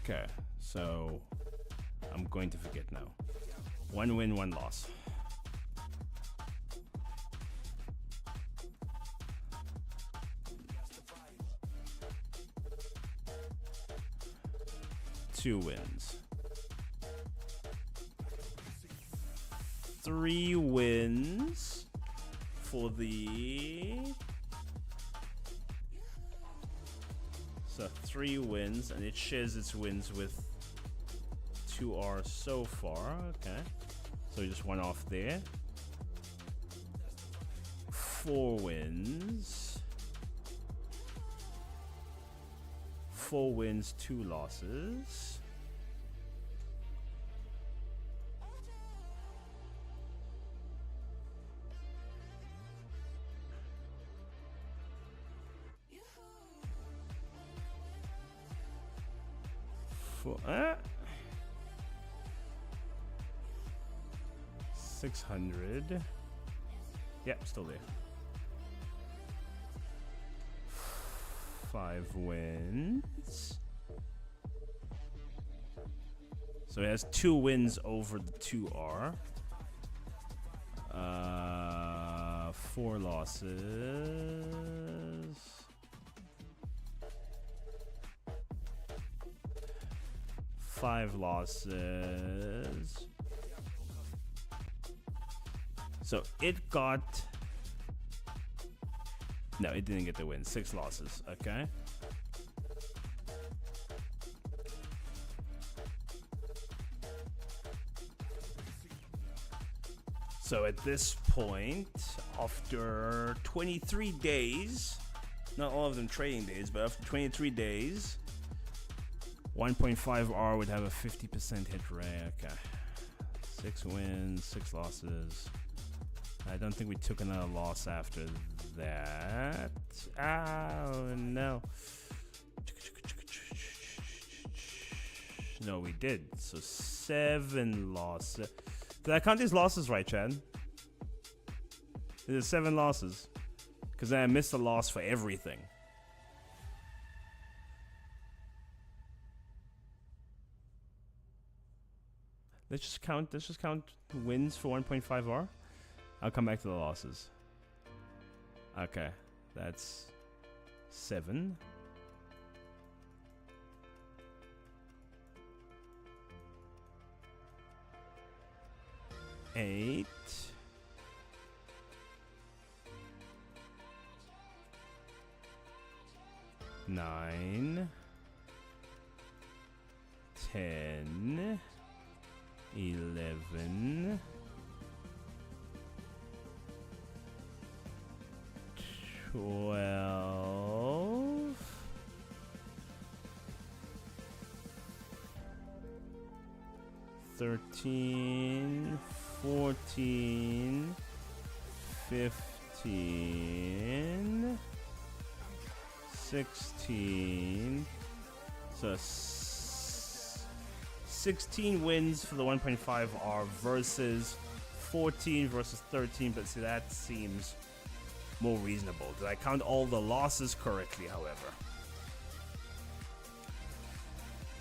Okay, so I'm going to forget now. 1 win, 1 loss. Two wins. 3 wins for the. So 3 wins, and it shares its wins with 2R so far. Okay, so just 1 off there. 4 wins. 4 wins, 2 losses. 600. Yep, still there. 5 wins. So he has 2 wins over the 2R. 4 losses. Five losses. So it got... No, it didn't get the win. 6 losses. Okay. So at this point, after 23 days, not all of them trading days, but after 23 days, 1.5R would have a 50% hit rate. Okay. 6 wins, 6 losses. I don't think we took another loss after that. Oh, no. No, we did. So 7 losses. Did I count these losses right, Chad? There's 7 losses. Because I missed a loss for everything. Let's just count wins for 1.5R. I'll come back to the losses. Okay, that's 7. Eight. 9. 10. 11. 12. 13. 14. 15. 16. So 16 wins for the 1.5R versus 14 versus 13, but see, that seems more reasonable. Did I count all the losses correctly, however?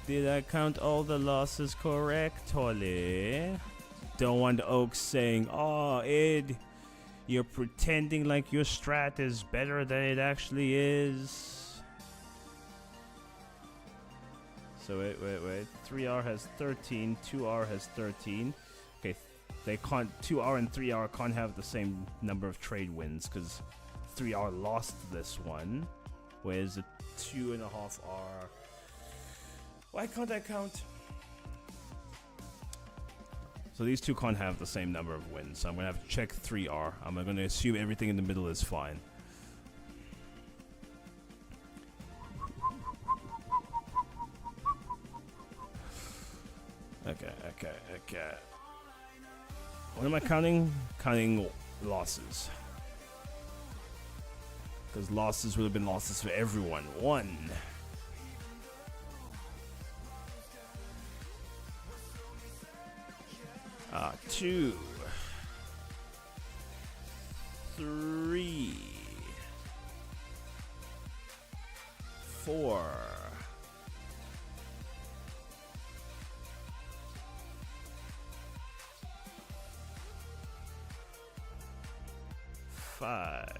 Did I count all the losses correctly? Don't want Oaks saying, "Oh, Ed, you're pretending like your strat is better than it actually is." So wait. 3R has 13, 2R has 13. Okay, they can't. 2R and 3R can't have the same number of trade wins because 3R lost this one, whereas the 2.5R. Why can't I count? So these two can't have the same number of wins. So I'm gonna have to check 3R. I'm gonna assume everything in the middle is fine. Okay. What am I counting? Counting losses. Because losses would have been losses for everyone. 1. 2. 3. 4. 5.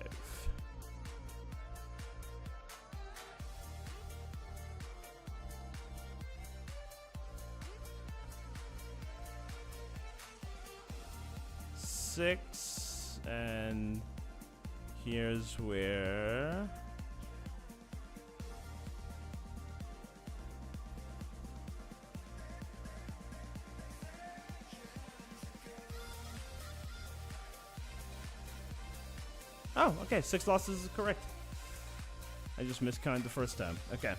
6, and here's where oh, okay, 6 losses is correct. I just miscounted the first time. Okay.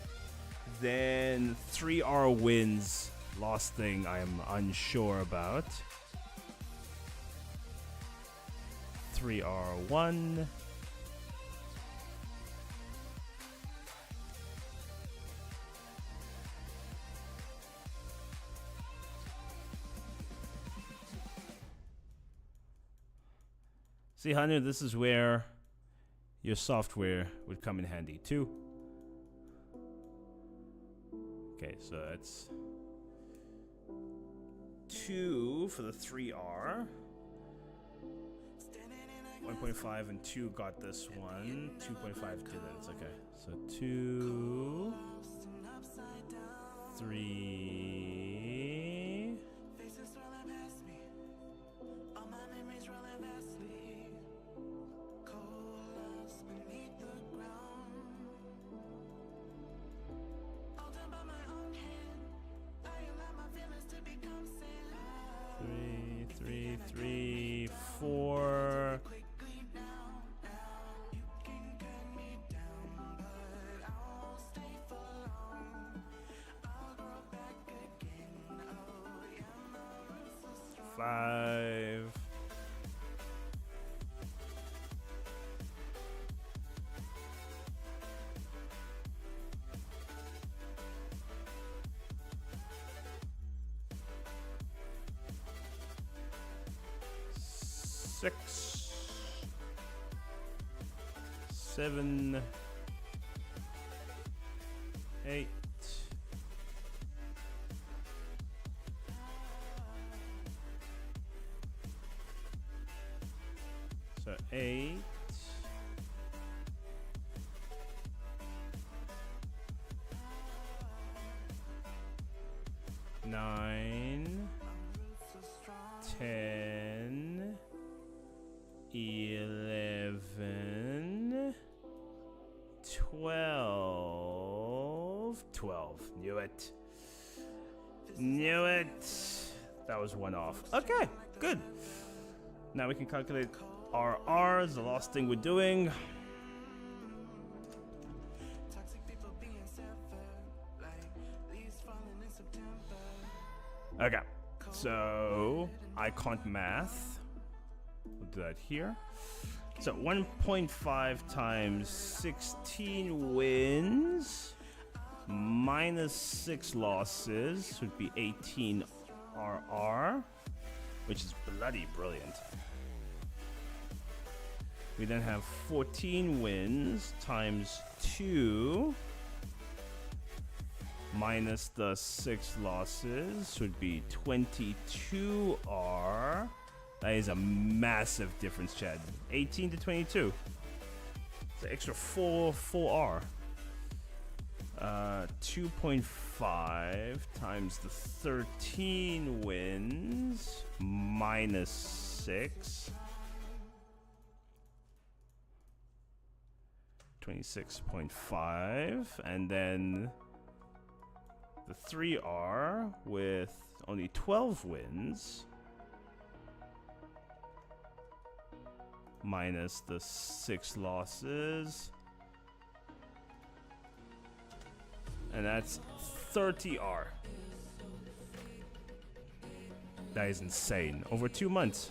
Then 3R wins. Last thing I am unsure about. 3R1. See, Hanu, this is where your software would come in handy too. Okay, so that's 2 for the 3R. 1.5 and 2 got this one. 2.5 didn't. Okay, so 2, 3. Three, 4. Five. Six, 7, 8, 8, 9, 10, 11, 12. Knew it. Knew it. That was one off. Okay, good. Now we can calculate our R's, the last thing we're doing. Okay, so I can't math. We'll do that here. So 1.5 times 16 wins minus 6 losses would be 18 RR, which is bloody brilliant. We then have 14 wins times 2 minus the 6 losses would be 22 R. That is a massive difference, Chad. 18 to 22. It's an extra 4 R. 2.5 times the 13 wins minus 6. 26.5. And then the 3R with only 12 wins minus the 6 losses, and that's 30R. That is insane. Over 2 months.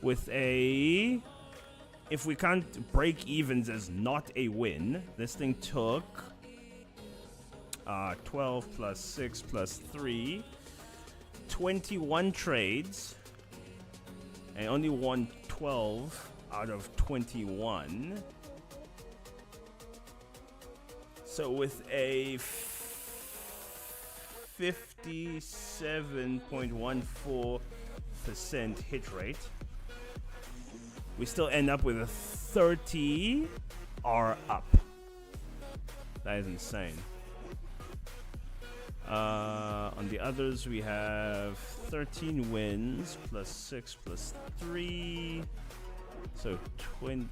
With a, if we count break evens as not a win, this thing took 12 plus 6 plus 3, 21 trades, and only won 12 out of 21. So with a 57.14% hit rate, we still end up with a 30 R up. That is insane. On the others, we have 13 wins plus 6 plus 3. So 20.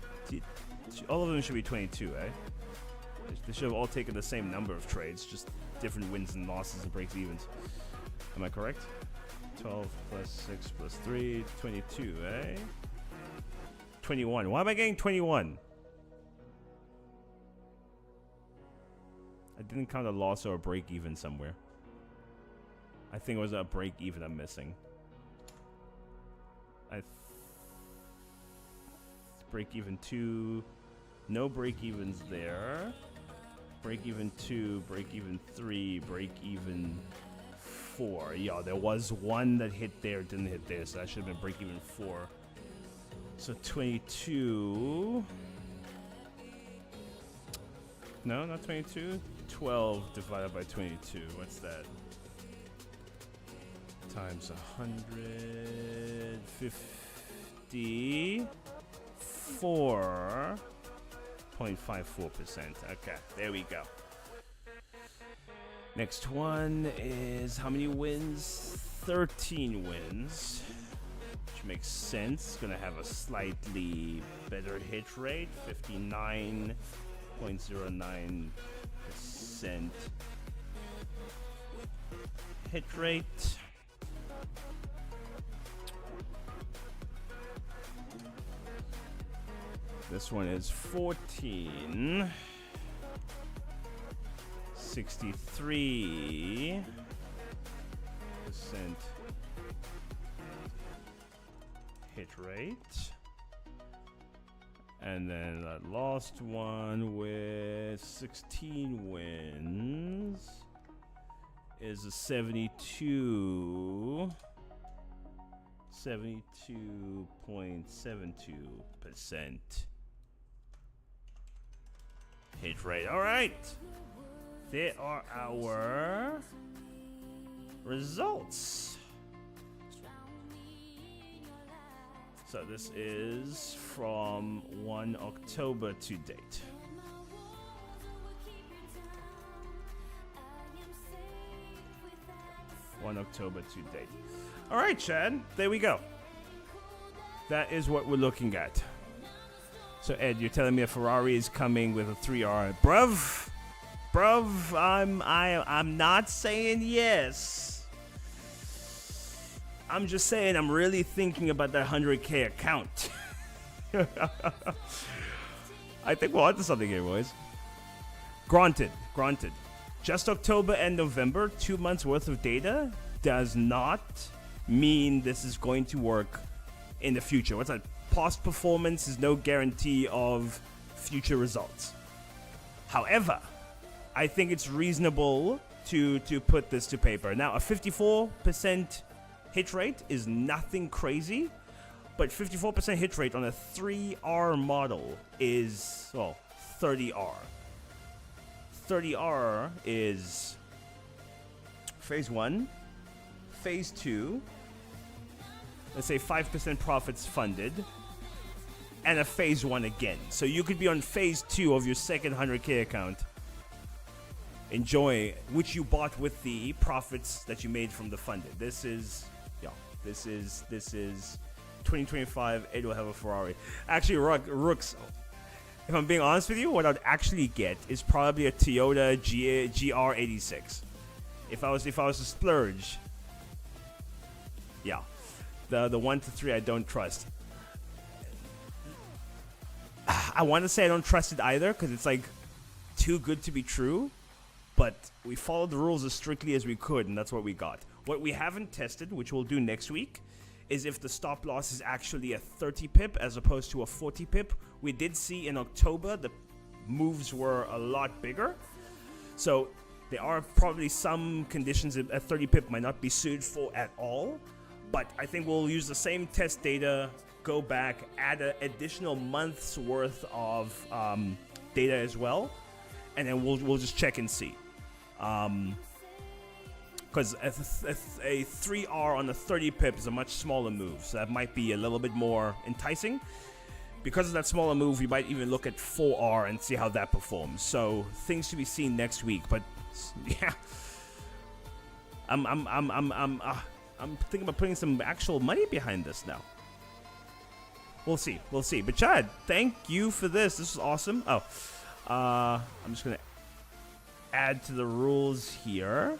All of them should be 22, eh? They should have all taken the same number of trades, just different wins and losses and breaks evens. Am I correct? 12 plus 6 plus 3, 22, eh? 21. Why am I getting 21? I didn't count a loss or a break even somewhere. I think it was a break even I'm missing. Break even 2. No break evens there. Break even 2, break even 3, break even 4. Yeah, there was one that hit there, didn't hit there, so that should have been break even 4. So 22. No, not 22. 12 divided by 22. What's that? Times 154.54%. Okay, there we go. Next one is how many wins? 13 wins. Which makes sense. Gonna have a slightly better hit rate. 59.09% hit rate. This one is 14. 63% hit rate. And then that last one with 16 wins is a 72.72% hit rate. All right. There are our results. So this is from 1 October to date. October to date. All right, Chad, there we go. That is what we're looking at. So Ed, you're telling me a Ferrari is coming with a 3R. Bruv, I'm not saying yes. I'm just saying I'm really thinking about that 100K account. I think we're onto something here, boys. Granted. Just October and November, 2 months worth of data does not mean this is going to work in the future. What's that? Past performance is no guarantee of future results. However, I think it's reasonable to put this to paper. Now, a 54% hit rate is nothing crazy, but 54% hit rate on a 3R model is, well, 30R. 30R is phase 1, phase 2, let's say 5% profits funded, and a phase 1 again. So you could be on phase 2 of your second 100K account, enjoy, which you bought with the profits that you made from the funded. This is 2025. Ed will have a Ferrari. Actually, Rooks, if I'm being honest with you, what I'd actually get is probably a Toyota GR86. If I was to splurge, yeah, the 1 to 3 I don't trust. I want to say I don't trust it either because it's like too good to be true. But we followed the rules as strictly as we could, and that's what we got. What we haven't tested, which we'll do next week, is if the stop loss is actually a 30 pip as opposed to a 40 pip. We did see in October the moves were a lot bigger. So there are probably some conditions a 30 pip might not be suited for at all. But I think we'll use the same test data, go back, add an additional month's worth of data as well, and then we'll just check and see. Because a 3R on a 30 pip is a much smaller move, so that might be a little bit more enticing. Because of that smaller move, we might even look at 4R and see how that performs. So things to be seen next week. But yeah, I'm thinking about putting some actual money behind this now. We'll see. But Chad, thank you for this. This is awesome. I'm just gonna add to the rules here.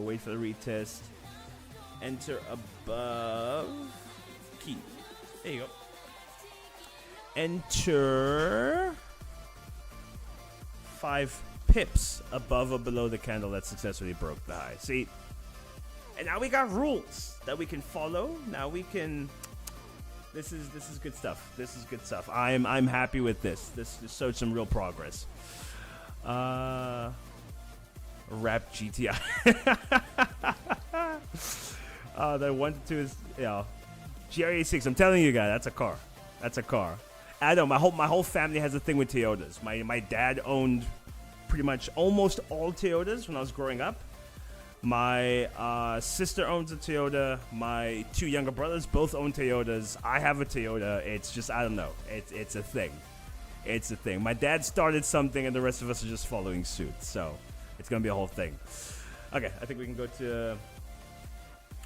Wait for the retest. Enter above key. There you go. Enter 5 pips above or below the candle that successfully broke the high. See? And now we got rules that we can follow. Now we can. This is good stuff. I'm happy with this. This showed some real progress. Rap GTI. That 1 to 2 is, yeah. GR86. I'm telling you guys, that's a car. That's a car. I know my whole family has a thing with Toyotas. My dad owned pretty much almost all Toyotas when I was growing up. My sister owns a Toyota. My 2 younger brothers both own Toyotas. I have a Toyota. It's just, I don't know. It's a thing. It's a thing. My dad started something, and the rest of us are just following suit. So it's gonna be a whole thing. Okay, I think we can go to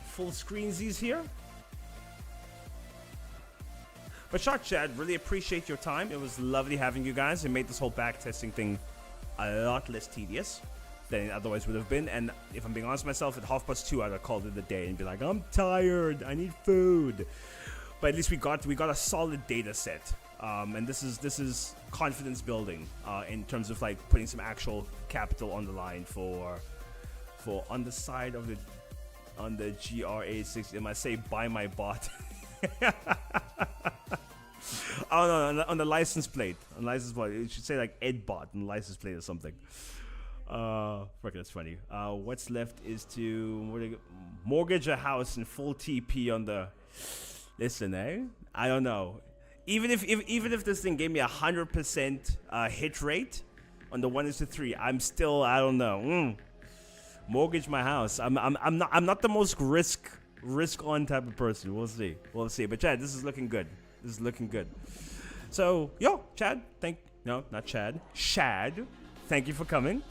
full screensies here. But Shark Chad, really appreciate your time. It was lovely having you guys. It made this whole back testing thing a lot less tedious than it otherwise would have been. And if I'm being honest with myself, at 2:30, I'd have called it a day and be like, I'm tired, I need food. But at least we got a solid data set. And this is confidence building in terms of like putting some actual capital on the line for on the side of on the GR86. It might say buy my bot. Oh no, on the license plate. On license plate, it should say like Edbot on the license plate or something. Frick, that's funny. What's left is to mortgage a house in full TP on the. Listen, I don't know. Even if this thing gave me 100% hit rate on the 1:3, I'm still, I don't know. Mortgage my house. I'm not the most risk on type of person. We'll see. But Chad, this is looking good. So yo, Chad, Shad, thank you for coming.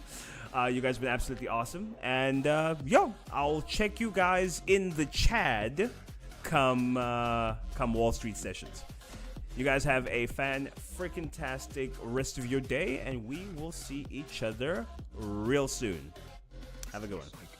You guys have been absolutely awesome. And yo, I'll check you guys in the Chad come Wall Street sessions. You guys have a fan-freaking-tastic rest of your day, and we will see each other real soon. Have a good one. Thank you.